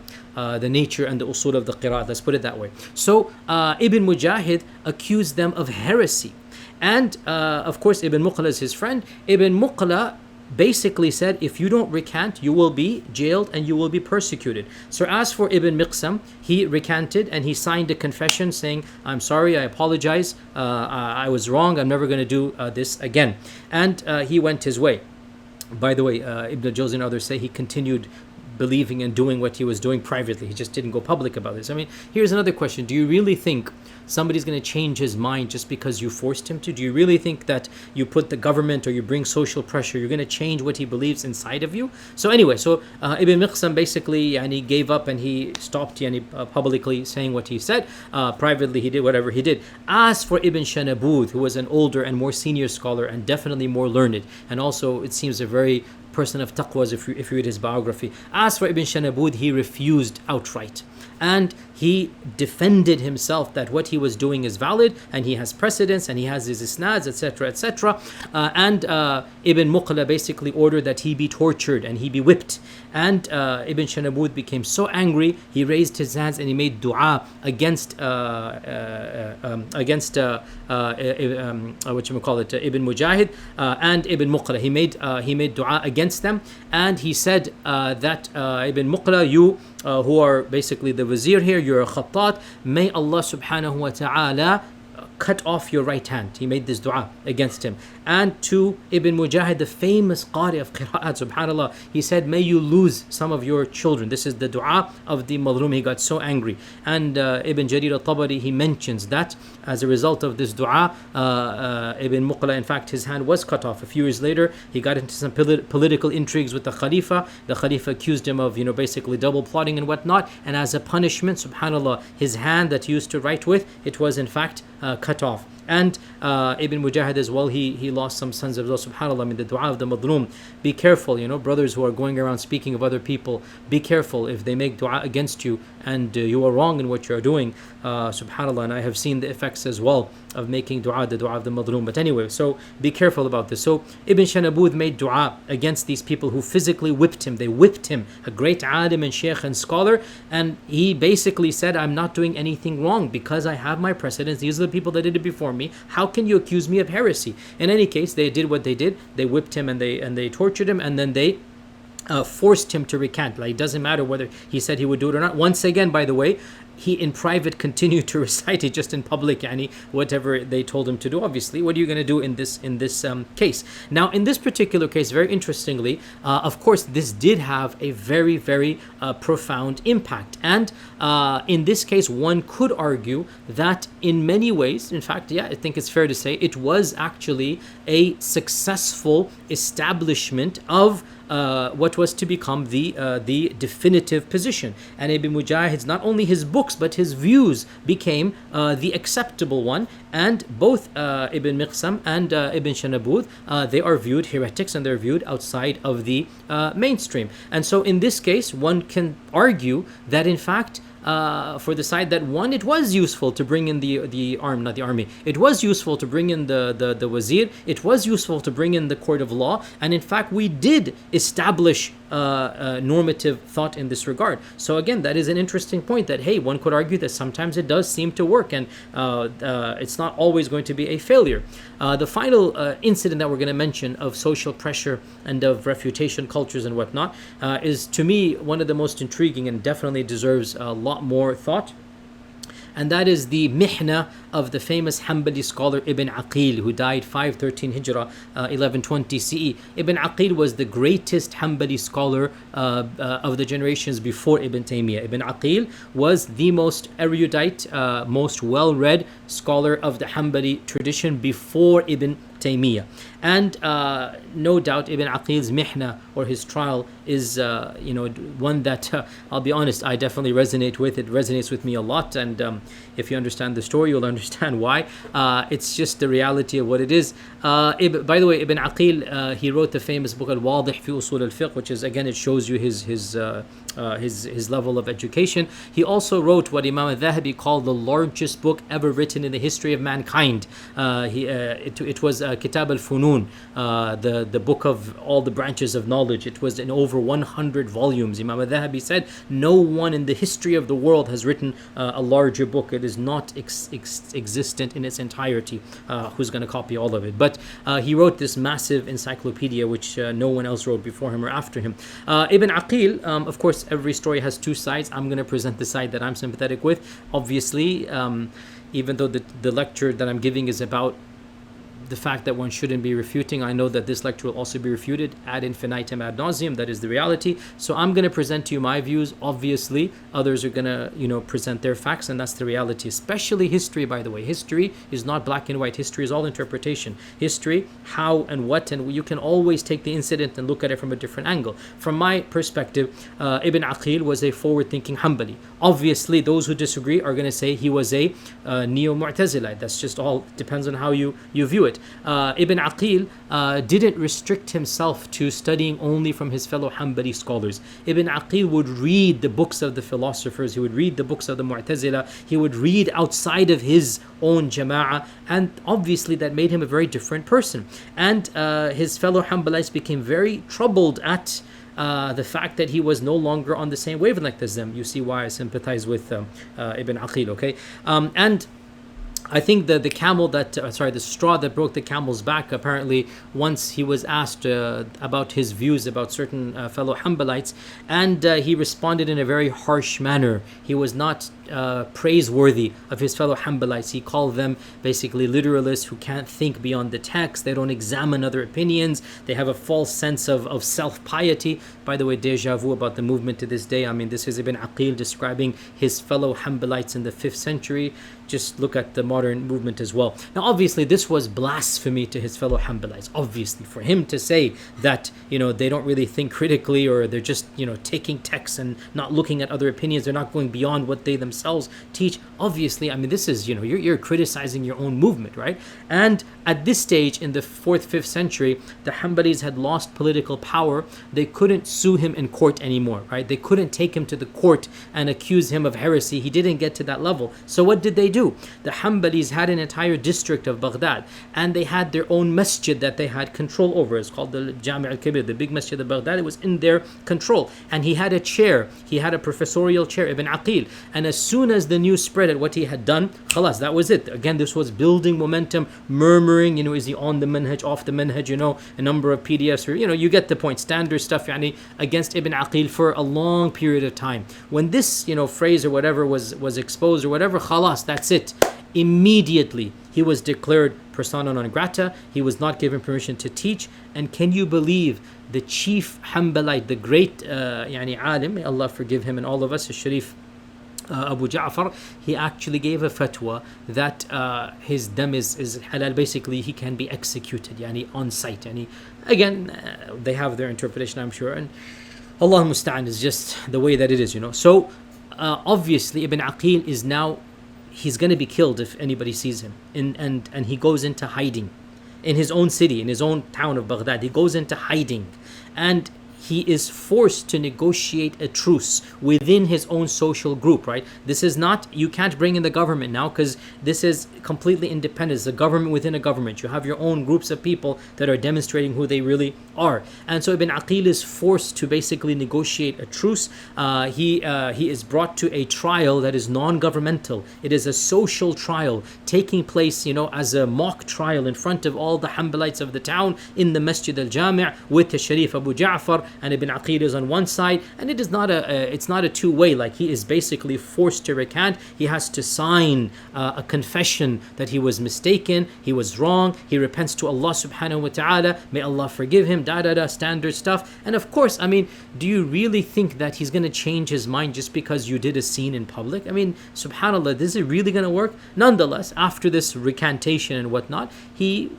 nature and the usul of the qira'at. Let's put it that way. So Ibn Mujahid accused them of heresy. And of course, Ibn Muqla is his friend. Ibn Muqla basically said, if you don't recant, you will be jailed and you will be persecuted. So as for Ibn Miqsam, he recanted and he signed a confession saying, I'm sorry, I apologize, I was wrong, I'm never going to do this again. And he went his way. By the way, Ibn Jawzi and others say he continued believing and doing what he was doing privately. He just didn't go public about this. I mean, here's another question. Do you really think somebody's going to change his mind just because you forced him to? Do you really think that you put the government or you bring social pressure, you're going to change what he believes inside of you? So anyway, Ibn Miqsam basically he gave up and he stopped publicly saying what he said. Privately, he did whatever he did. As for Ibn Shanabud, who was an older and more senior scholar and definitely more learned, and also it seems a very person of taqwas if you read his biography. As for Ibn Shanabud, he refused outright. And he defended himself that what he was doing is valid and he has precedence and he has his isnads, etc., etc. And Ibn Muqla basically ordered that he be tortured and he be whipped. And Ibn Shanabud became so angry, he raised his hands and he made dua against Ibn Mujahid and Ibn Muqla. He made dua against them, and he said that Ibn Muqla, you who are basically the vizier here, you're a khattat, may Allah subhanahu wa ta'ala cut off your right hand. He made this dua against him. And to Ibn Mujahid, the famous qari of qira'at, subhanallah, he said, may you lose some of your children. This is the dua of the madlum. He got so angry. And Ibn Jarir al-Tabari, he mentions that as a result of this dua, Ibn Muqla, in fact, his hand was cut off. A few years later, he got into some political intrigues with the Khalifa. The Khalifa accused him of, basically double plotting and whatnot. And as a punishment, subhanallah, his hand that he used to write with, it was in fact cut off. And Ibn Mujahid as well, he lost some sons of Allah, subhanAllah, in the dua of the madloom. Be careful, brothers who are going around speaking of other people, be careful if they make dua against you and you are wrong in what you are doing, subhanAllah. And I have seen the effects as well of making dua, the dua of the madloom. But anyway, so be careful about this. So Ibn Shanabud made dua against these people who physically whipped him. They whipped him, a great alim and shaykh and scholar, and he basically said, I'm not doing anything wrong because I have my precedents. These are the people that did it before me. How can you accuse me of heresy? In any case, they did what they did. They whipped him and they tortured him, and then they forced him to recant. Like, it doesn't matter whether he said he would do it or not. Once again, by the way, he in private continued to recite it, just in public, whatever they told him to do. Obviously, what are you going to do in this case? Now, in this particular case, very interestingly, of course, this did have a very, very profound impact. And in this case, one could argue that in many ways, in fact, I think it's fair to say, it was actually a successful establishment of what was to become the definitive position. And Ibn Mujahid's, not only his books, but his views became the acceptable one. And both Ibn Miqsam and Ibn Shanabud, they are viewed heretics, and they're viewed outside of the mainstream. And so in this case, one can argue that in fact, for the side that one, it was useful to bring in the army. It was useful to bring in the wazir. It was useful to bring in the court of law. And in fact, we did establish normative thought in this regard. So again, that is an interesting point, that hey, one could argue that sometimes it does seem to work, and it's not always going to be a failure. The final incident that we're going to mention of social pressure and of refutation cultures and whatnot is, to me, one of the most intriguing and definitely deserves a lot more thought. And that is the mihna of the famous Hanbali scholar Ibn Aqil, who died 513 Hijrah, 1120 CE. Ibn Aqil was the greatest Hanbali scholar of the generations before Ibn Taymiyyah. Ibn Aqil was the most erudite, most well-read scholar of the Hanbali tradition before Ibn Taymiyyah. And no doubt Ibn Aqil's mihna, or his trial, is one that I'll be honest, I definitely resonate with. It resonates with me a lot, and if you understand the story, you'll understand why. It's just the reality of what it is. By the way, Ibn Aqil, he wrote the famous book Al-Wadih fi Usul al-Fiqh, which is, again, it shows you his level of education. He also wrote what Imam al-Dhahabi called the largest book ever written in the history of mankind. It was Kitab al-Funun, the book of all the branches of knowledge. It was in over 100 volumes. Imam al-Dhahabi said, no one in the history of the world has written a larger book. It is not existent in its entirety. Who's going to copy all of it? But he wrote this massive encyclopedia, which no one else wrote before him or after him. Ibn Aqil, of course, every story has two sides. I'm going to present the side that I'm sympathetic with. Obviously, even though the lecture that I'm giving is about the fact that one shouldn't be refuting, I know that this lecture will also be refuted ad infinitum, ad nauseum. That is the reality. So I'm going to present to you my views. Obviously, others are going to, present their facts, and that's the reality. Especially history, by the way. History is not black and white. History is all interpretation. History, how and what, and you can always take the incident and look at it from a different angle. From my perspective, Ibn Aqil was a forward-thinking Hanbali. Obviously, those who disagree are going to say he was a neo-Mu'tazilite. That's just all, depends on how you view it. Ibn Aqil didn't restrict himself to studying only from his fellow Hanbali scholars. Ibn Aqil would read the books of the philosophers, he would read the books of the Mu'tazila, he would read outside of his own jama'ah, and obviously that made him a very different person. And his fellow Hanbalites became very troubled at the fact that he was no longer on the same wavelength as them. You see why I sympathize with Ibn Aqil, okay? And I think the straw that broke the camel's back, apparently, once he was asked about his views about certain fellow Hanbalites, and he responded in a very harsh manner. He was not praiseworthy of his fellow Hanbalites. He called them basically literalists who can't think beyond the text. They don't examine other opinions. They have a false sense of self-piety. By the way, deja vu about the movement to this day. I mean, this is Ibn Aqil describing his fellow Hanbalites in the 5th century. just look at the modern movement as well. Now, obviously, this was blasphemy to his fellow Hanbalites. Obviously, for him to say that, they don't really think critically, or they're just, taking texts and not looking at other opinions, they're not going beyond what they themselves teach. Obviously, I mean, this is, you're criticizing your own movement, right? And at this stage, in the 4th, 5th century, the Hanbalis had lost political power. They couldn't sue him in court anymore, right? They couldn't take him to the court and accuse him of heresy. He didn't get to that level. So what did they do? The Hanbalis had an entire district of Baghdad, and they had their own masjid that they had control over. It's called the Jami' al-Kabir, the big masjid of Baghdad. It was in their control. And he had a chair. He had a professorial chair, Ibn Aqil. And as soon as the news spread at what he had done, khalas, that was it. Again, this was building momentum, murmuring, is he on the manhaj, off the manhaj, a number of PDFs, or, you get the point, standard stuff, against Ibn Aqil for a long period of time. When this, phrase or whatever was exposed or whatever, khalas, that's it. Immediately, he was declared persona non grata. He was not given permission to teach. And can you believe the chief Hanbalite, the great alim, may Allah forgive him and all of us, Sharif Abu Ja'far, he actually gave a fatwa that his dam is halal. Basically, he can be executed on sight. Again, they have their interpretation, I'm sure, and Allah musta'an is just the way that it is, So obviously Ibn Aqil is now, he's going to be killed if anybody sees him, and he goes into hiding in his own city, in his own town of Baghdad. He goes into hiding, and he is forced to negotiate a truce within his own social group, right? This is not, you can't bring in the government now, because this is completely independent. It's a government within a government. You have your own groups of people that are demonstrating who they really are. And so Ibn Aqil is forced to basically negotiate a truce. He is brought to a trial that is non-governmental. It is a social trial taking place, as a mock trial in front of all the Hanbalites of the town in the Masjid al-Jami' with the Sharif Abu Ja'far, and Ibn Aqil is on one side, and it is not it's not a two-way. Like, he is basically forced to recant. He has to sign a confession that he was mistaken, he was wrong, he repents to Allah subhanahu wa ta'ala, may Allah forgive him, standard stuff. And of course, do you really think that he's going to change his mind just because you did a scene in public? Subhanallah, this is really going to work? Nonetheless, after this recantation and whatnot, he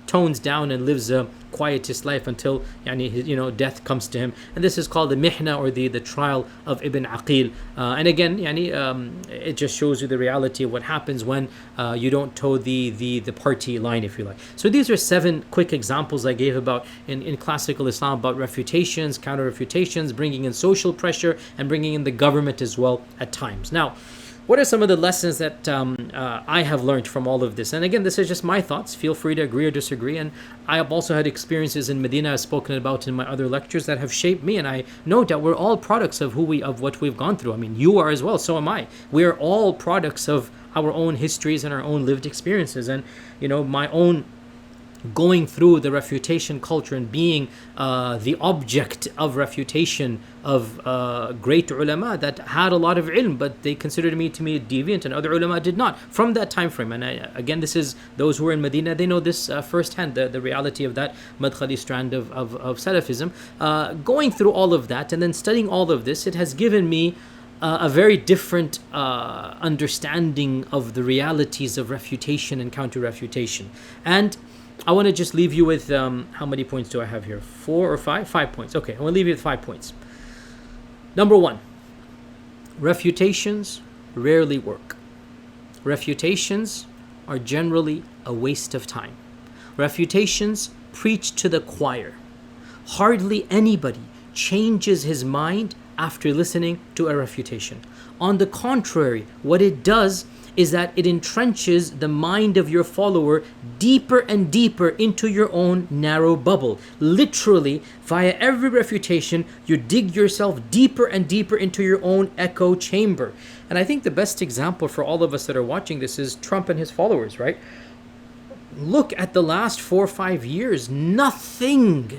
tones down and lives a quietest life until death comes to him. And this is called the mihna, or the trial of Ibn Aqil. And again, it just shows you the reality of what happens when you don't toe the party line, if you like. So these are 7 quick examples I gave about in classical Islam about refutations, counter refutations, bringing in social pressure, and bringing in the government as well at times. Now, what are some of the lessons that I have learned from all of this? And again, this is just my thoughts. Feel free to agree or disagree. And I have also had experiences in Medina I've spoken about in my other lectures that have shaped me. And I know that we're all products of what we've gone through. You are as well. So am I. We are all products of our own histories and our own lived experiences. And my own going through the refutation culture and being the object of refutation of great ulama that had a lot of ilm, but they considered me to be deviant, and other ulama did not from that time frame. And again, this is those who are in Medina, they know this firsthand, the reality of that madkhali strand of Salafism. Going through all of that and then studying all of this, it has given me a very different understanding of the realities of refutation and counter-refutation. And I want to just leave you with, how many points do I have here? 4 or 5? 5 points. Okay, I want to leave you with 5 points. Number 1, refutations rarely work. Refutations are generally a waste of time. Refutations preach to the choir. Hardly anybody changes his mind after listening to a refutation. On the contrary, what it does is that it entrenches the mind of your follower deeper and deeper into your own narrow bubble. Literally, via every refutation, you dig yourself deeper and deeper into your own echo chamber. And I think the best example for all of us that are watching this is Trump and his followers, right? Look at the last 4 or 5 years. Nothing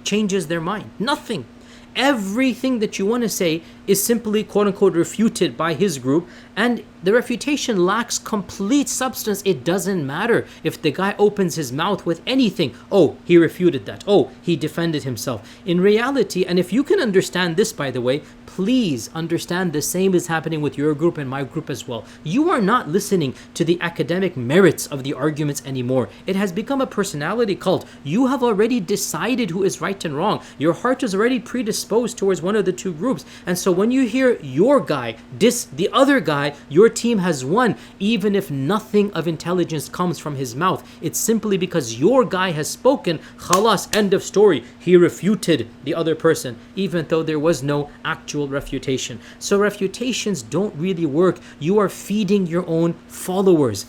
changes their mind. Nothing. Everything that you want to say is simply quote unquote refuted by his group, and the refutation lacks complete substance. It doesn't matter if the guy opens his mouth with anything. Oh, he refuted that. Oh, he defended himself. In reality, and if you can understand this, by the way, please understand the same is happening with your group and my group as well. You are not listening to the academic merits of the arguments anymore. It has become a personality cult. You have already decided who is right and wrong. Your heart is already predisposed towards one of the two groups. And so when you hear your guy diss the other guy, your team has won, even if nothing of intelligence comes from his mouth. It's simply because your guy has spoken. Khalas, end of story. He refuted the other person, even though there was no actual refutation. So refutations don't really work. You are feeding your own followers.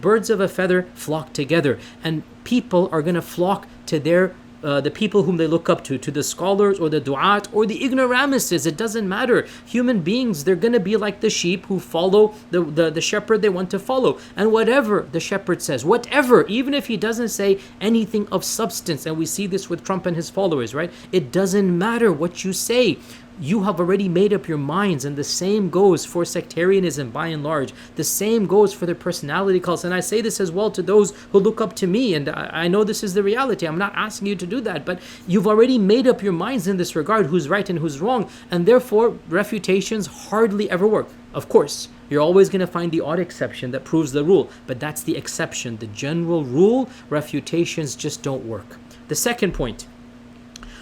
Birds of a feather flock together, and people are going to flock to the people whom they look up to the scholars or the du'at or the ignoramuses. It doesn't matter. Human beings, they're going to be like the sheep who follow the shepherd they want to follow. And whatever the shepherd says, whatever, even if he doesn't say anything of substance, and we see this with Trump and his followers, right? It doesn't matter what you say. You have already made up your minds, and the same goes for sectarianism by and large. The same goes for the personality cults. And I say this as well to those who look up to me, and I know this is the reality. I'm not asking you to do that, but you've already made up your minds in this regard, who's right and who's wrong, and therefore refutations hardly ever work. Of course, you're always going to find the odd exception that proves the rule, but that's the exception. The general rule, refutations just don't work. The second point,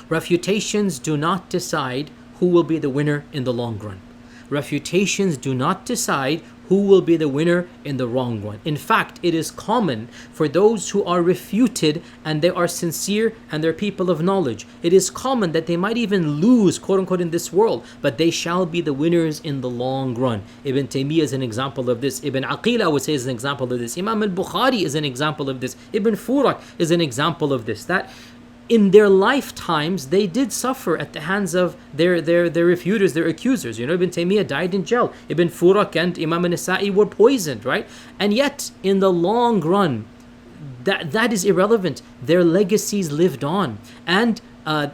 refutations do not decide who will be the winner in the long run. Refutations do not decide who will be the winner in the long run. In fact, it is common for those who are refuted and they are sincere and they're people of knowledge. It is common that they might even lose, quote unquote, in this world, but they shall be the winners in the long run. Ibn Taymiyyah is an example of this. Ibn Aqil, I would say, is an example of this. Imam al-Bukhari is an example of this. Ibn Furak is an example of this. That in their lifetimes, they did suffer at the hands of their refuters, their accusers. You know, Ibn Taymiyyah died in jail. Ibn Furak and Imam Annasae were poisoned, right? And yet, in the long run, that is irrelevant. Their legacies lived on. And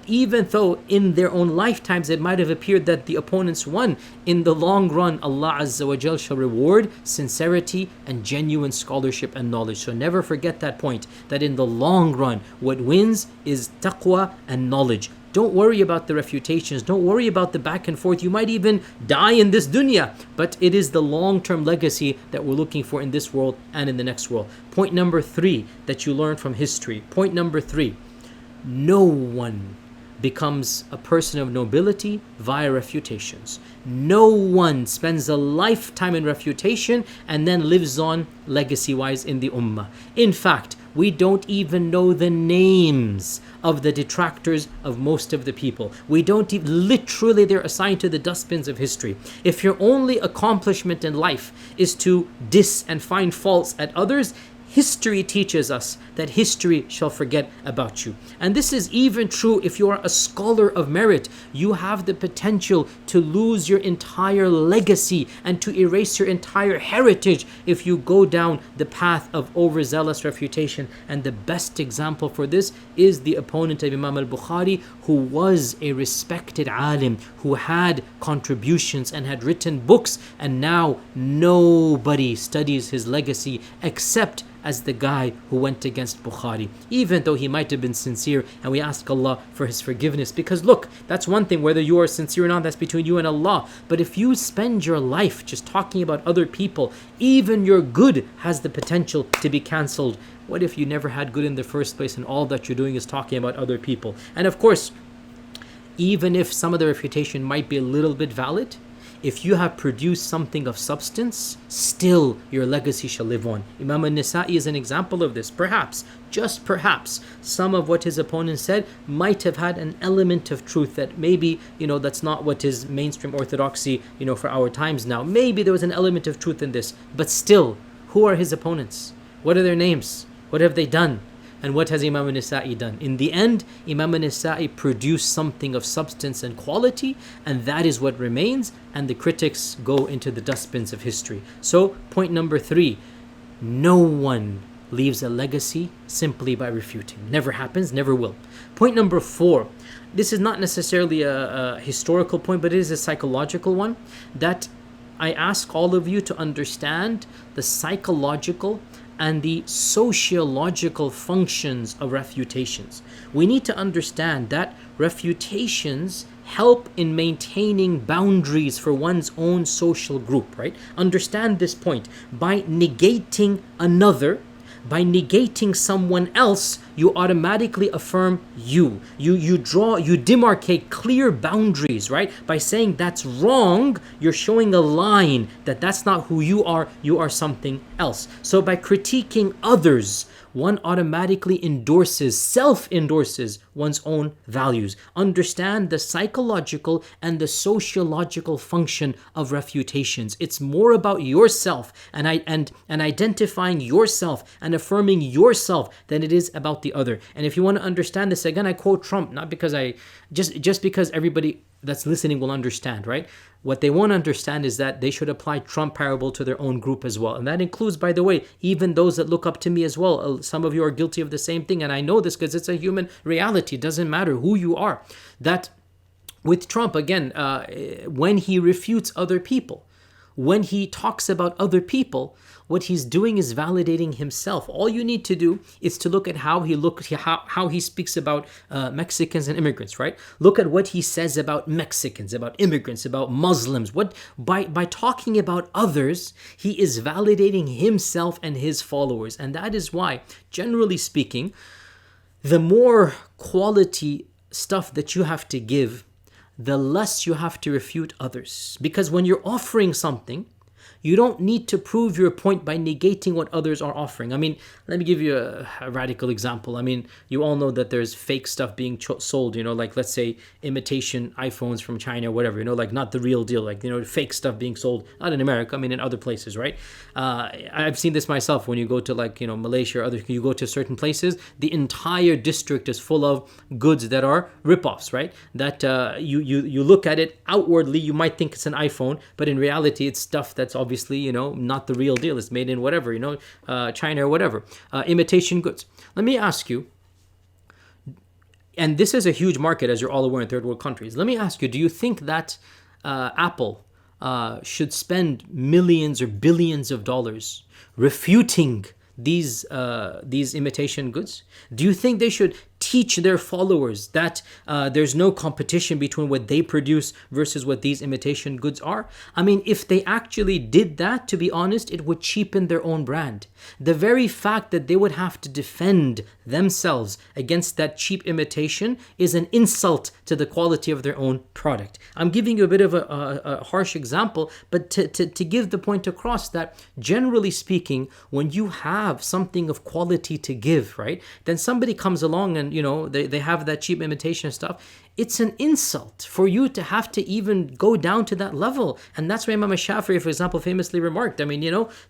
even though in their own lifetimes it might have appeared that the opponents won, in the long run, Allah Azza wa Jal shall reward sincerity and genuine scholarship and knowledge. So never forget that point, that in the long run, what wins is taqwa and knowledge. Don't worry about the refutations. Don't worry about the back and forth. You might even die in this dunya, but it is the long-term legacy that we're looking for in this world and in the next world. Point number 3 that you learn from history. Point number 3. No one becomes a person of nobility via refutations. No one spends a lifetime in refutation and then lives on legacy-wise in the ummah. In fact, we don't even know the names of the detractors of most of the people. We don't even, literally they're assigned to the dustbins of history. If your only accomplishment in life is to diss and find faults at others, history teaches us that history shall forget about you. And this is even true if you are a scholar of merit. You have the potential to lose your entire legacy and to erase your entire heritage if you go down the path of overzealous refutation. And the best example for this is the opponent of Imam al-Bukhari, who was a respected alim, who had contributions and had written books, and now nobody studies his legacy except as the guy who went against Bukhari, even though he might have been sincere, and we ask Allah for his forgiveness. Because look, that's one thing, whether you are sincere or not, that's between you and Allah. But if you spend your life just talking about other people, even your good has the potential to be cancelled. What if you never had good in the first place and all that you're doing is talking about other people? And of course, even if some of the refutation might be a little bit valid, if you have produced something of substance, still your legacy shall live on. Imam Annasae is an example of this. Perhaps, just perhaps, some of what his opponent said might have had an element of truth that maybe, that's not what is mainstream orthodoxy, for our times now. Maybe there was an element of truth in this. But still, who are his opponents? What are their names? What have they done? And what has Imam Annasae done? In the end, Imam Annasae produced something of substance and quality, and that is what remains, and the critics go into the dustbins of history. So, point number 3, no one leaves a legacy simply by refuting. Never happens, never will. Point number 4. This is not necessarily a historical point, but it is a psychological one, that I ask all of you to understand the psychological and the sociological functions of refutations. We need to understand that refutations help in maintaining boundaries for one's own social group, right? Understand this point. By negating another, by negating someone else, you automatically affirm you. You demarcate clear boundaries, right? By saying that's wrong, you're showing a line that that's not who you are something else. So by critiquing others, one automatically self-endorses one's own values. Understand the psychological and the sociological function of refutations. It's more about yourself and identifying yourself and affirming yourself than it is about the other. And if you want to understand this, again, I quote Trump, not because just because everybody that's listening will understand, right? What they won't understand is that they should apply Trump parable to their own group as well. And that includes, by the way, even those that look up to me as well. Some of you are guilty of the same thing. And I know this because it's a human reality. It doesn't matter who you are. That with Trump, again, when he refutes other people, when he talks about other people, what he's doing is validating himself. All you need to do is to look at how he speaks about Mexicans and immigrants, right? Look at what he says about Mexicans, about immigrants, about Muslims. By talking about others, he is validating himself and his followers. And that is why, generally speaking, the more quality stuff that you have to give, the less you have to refute others. Because when you're offering something, you don't need to prove your point by negating what others are offering. I mean, let me give you a radical example. I mean, you all know that there's fake stuff being sold, like let's say imitation iPhones from China or whatever, like not the real deal, like, fake stuff being sold, not in America, I mean in other places, right? I've seen this myself when you go to Malaysia or you go to certain places, the entire district is full of goods that are ripoffs, right? That you look at it outwardly, you might think it's an iPhone, but in reality, it's stuff that's obviously, not the real deal. It's made in whatever, China or whatever. Imitation goods. Let me ask you, and this is a huge market, as you're all aware, in third world countries. Let me ask you, do you think that Apple should spend millions or billions of dollars refuting these imitation goods? Do you think they should teach their followers that there's no competition between what they produce versus what these imitation goods are? I mean, if they actually did that, to be honest, it would cheapen their own brand. The very fact that they would have to defend themselves against that cheap imitation is an insult to the quality of their own product. I'm giving you a bit of a harsh example, but to give the point across that, generally speaking, when you have something of quality to give, right, then somebody comes along and they have that cheap imitation stuff. It's an insult for you to have to even go down to that level. And that's why Imam Shafi'i, for example, famously remarked, I mean,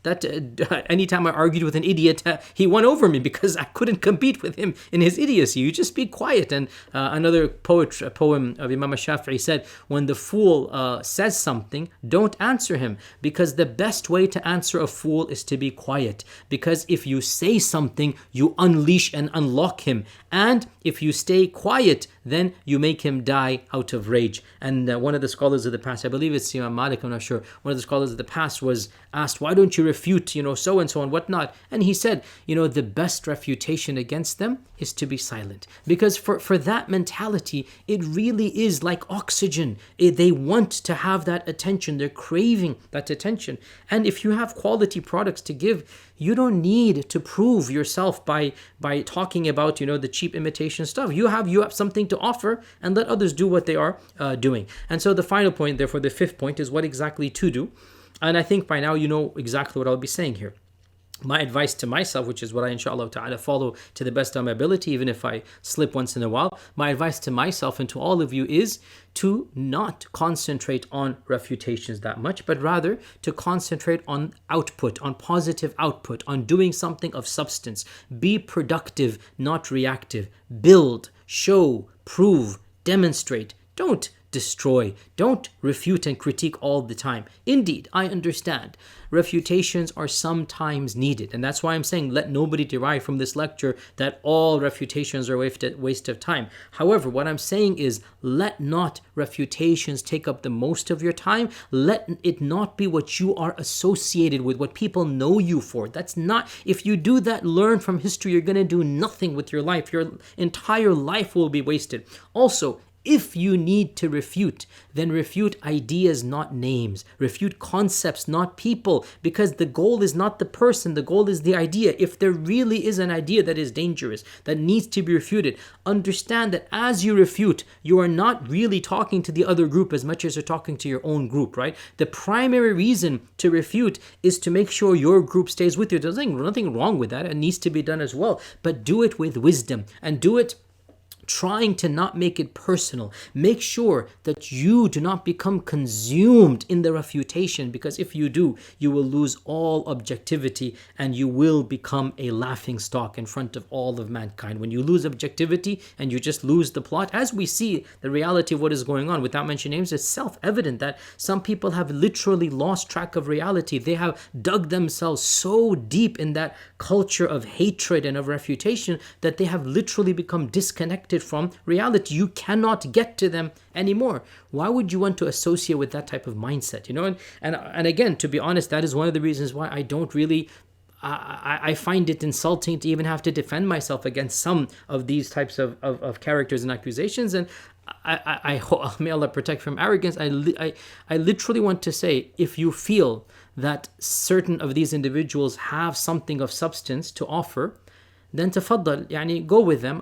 that anytime I argued with an idiot, he won over me because I couldn't compete with him in his idiocy. You just be quiet. And another poem of Imam Shafi'i said, when the fool says something, don't answer him, because the best way to answer a fool is to be quiet. Because if you say something, you unleash and unlock him. And if you stay quiet, then you make him die out of rage. And one of the scholars of the past, I believe it's Imam Malik, I'm not sure, one of the scholars of the past was asked, why don't you refute, so and so and whatnot? And he said, the best refutation against them is to be silent. Because for that mentality, it really is like oxygen. They want to have that attention. They're craving that attention. And if you have quality products to give, you don't need to prove yourself by talking about, the cheap imitation stuff. You have something to offer, and let others do what they are doing. And so the final point, therefore, the fifth point is what exactly to do. And I think by now you know exactly what I'll be saying here. My advice to myself, which is what I inshallah ta'ala follow to the best of my ability, even if I slip once in a while, my advice to myself and to all of you is to not concentrate on refutations that much, but rather to concentrate on output, on positive output, on doing something of substance. Be productive, not reactive. Build, show, prove, demonstrate. Don't destroy. Don't refute and critique all the time. Indeed, I understand. Refutations are sometimes needed. And that's why I'm saying let nobody derive from this lecture that all refutations are waste of time. However, what I'm saying is let not refutations take up the most of your time. Let it not be what you are associated with, what people know you for. That's not, if you do that, learn from history, you're going to do nothing with your life. Your entire life will be wasted. Also, if you need to refute, then refute ideas, not names. Refute concepts, not people, because the goal is not the person, the goal is the idea. If there really is an idea that is dangerous, that needs to be refuted, understand that as you refute, you are not really talking to the other group as much as you're talking to your own group, right? The primary reason to refute is to make sure your group stays with you. There's nothing wrong with that. It needs to be done as well. But do it with wisdom and do it trying to not make it personal. Make sure that you do not become consumed in the refutation, because if you do, you will lose all objectivity and you will become a laughing stock in front of all of mankind. When you lose objectivity and you just lose the plot, as we see the reality of what is going on, without mentioning names, it's self-evident that some people have literally lost track of reality. They have dug themselves so deep in that culture of hatred and of refutation that they have literally become disconnected from reality. You cannot get to them anymore. Why would you want to associate with that type of mindset? And again, to be honest, that is one of the reasons why I don't really I find it insulting to even have to defend myself against some of these types of characters and accusations. And I may Allah protect from arrogance. I literally want to say, if you feel that certain of these individuals have something of substance to offer, then tafaddal, go with them.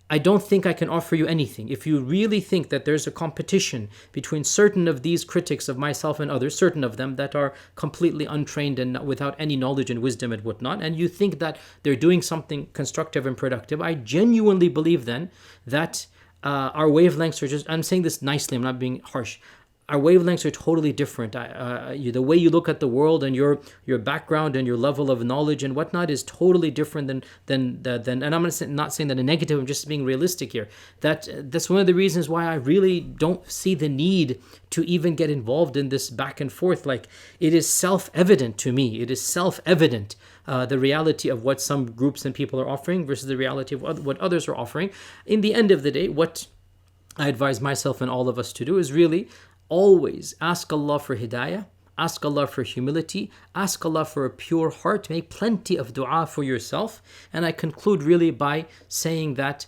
I don't think I can offer you anything. If you really think that there's a competition between certain of these critics of myself and others, certain of them that are completely untrained and without any knowledge and wisdom and whatnot, and you think that they're doing something constructive and productive, I genuinely believe then that our wavelengths are just, I'm saying this nicely, I'm not being harsh, our wavelengths are totally different. The way you look at the world and your background and your level of knowledge and whatnot is totally different than and I'm not saying that in negative, I'm just being realistic here. That's one of the reasons why I really don't see the need to even get involved in this back and forth. Like, it is self-evident to me. It is self-evident the reality of what some groups and people are offering versus the reality of what others are offering. In the end of the day, what I advise myself and all of us to do is really always ask Allah for hidayah, ask Allah for humility, ask Allah for a pure heart, make plenty of dua for yourself. And I conclude really by saying that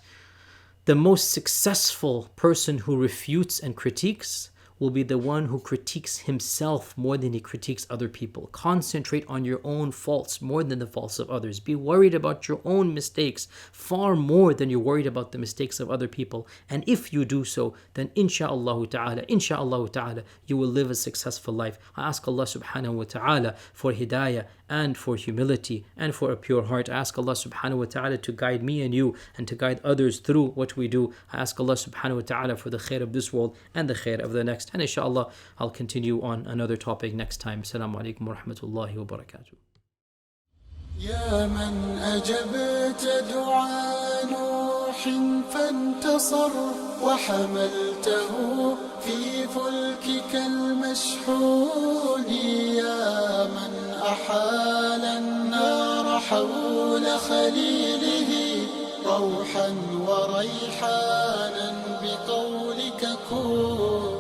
the most successful person who refutes and critiques will be the one who critiques himself more than he critiques other people. Concentrate on your own faults more than the faults of others. Be worried about your own mistakes far more than you're worried about the mistakes of other people. And if you do so, then insha'Allah ta'ala, you will live a successful life. I ask Allah subhanahu wa ta'ala for hidayah and for humility and for a pure heart. I ask Allah subhanahu wa ta'ala to guide me and you and to guide others through what we do. I ask Allah subhanahu wa ta'ala for the khair of this world and the khair of the next. And inshallah, I'll continue on another topic next time. Assalamu alaikum wa rahmatullahi wa barakatuh. يا من أجبت دعاء نوح فانتصر وحملته في فلكك المشحون يا من أحال النار حول خليله روحا وريحانا بقولك كن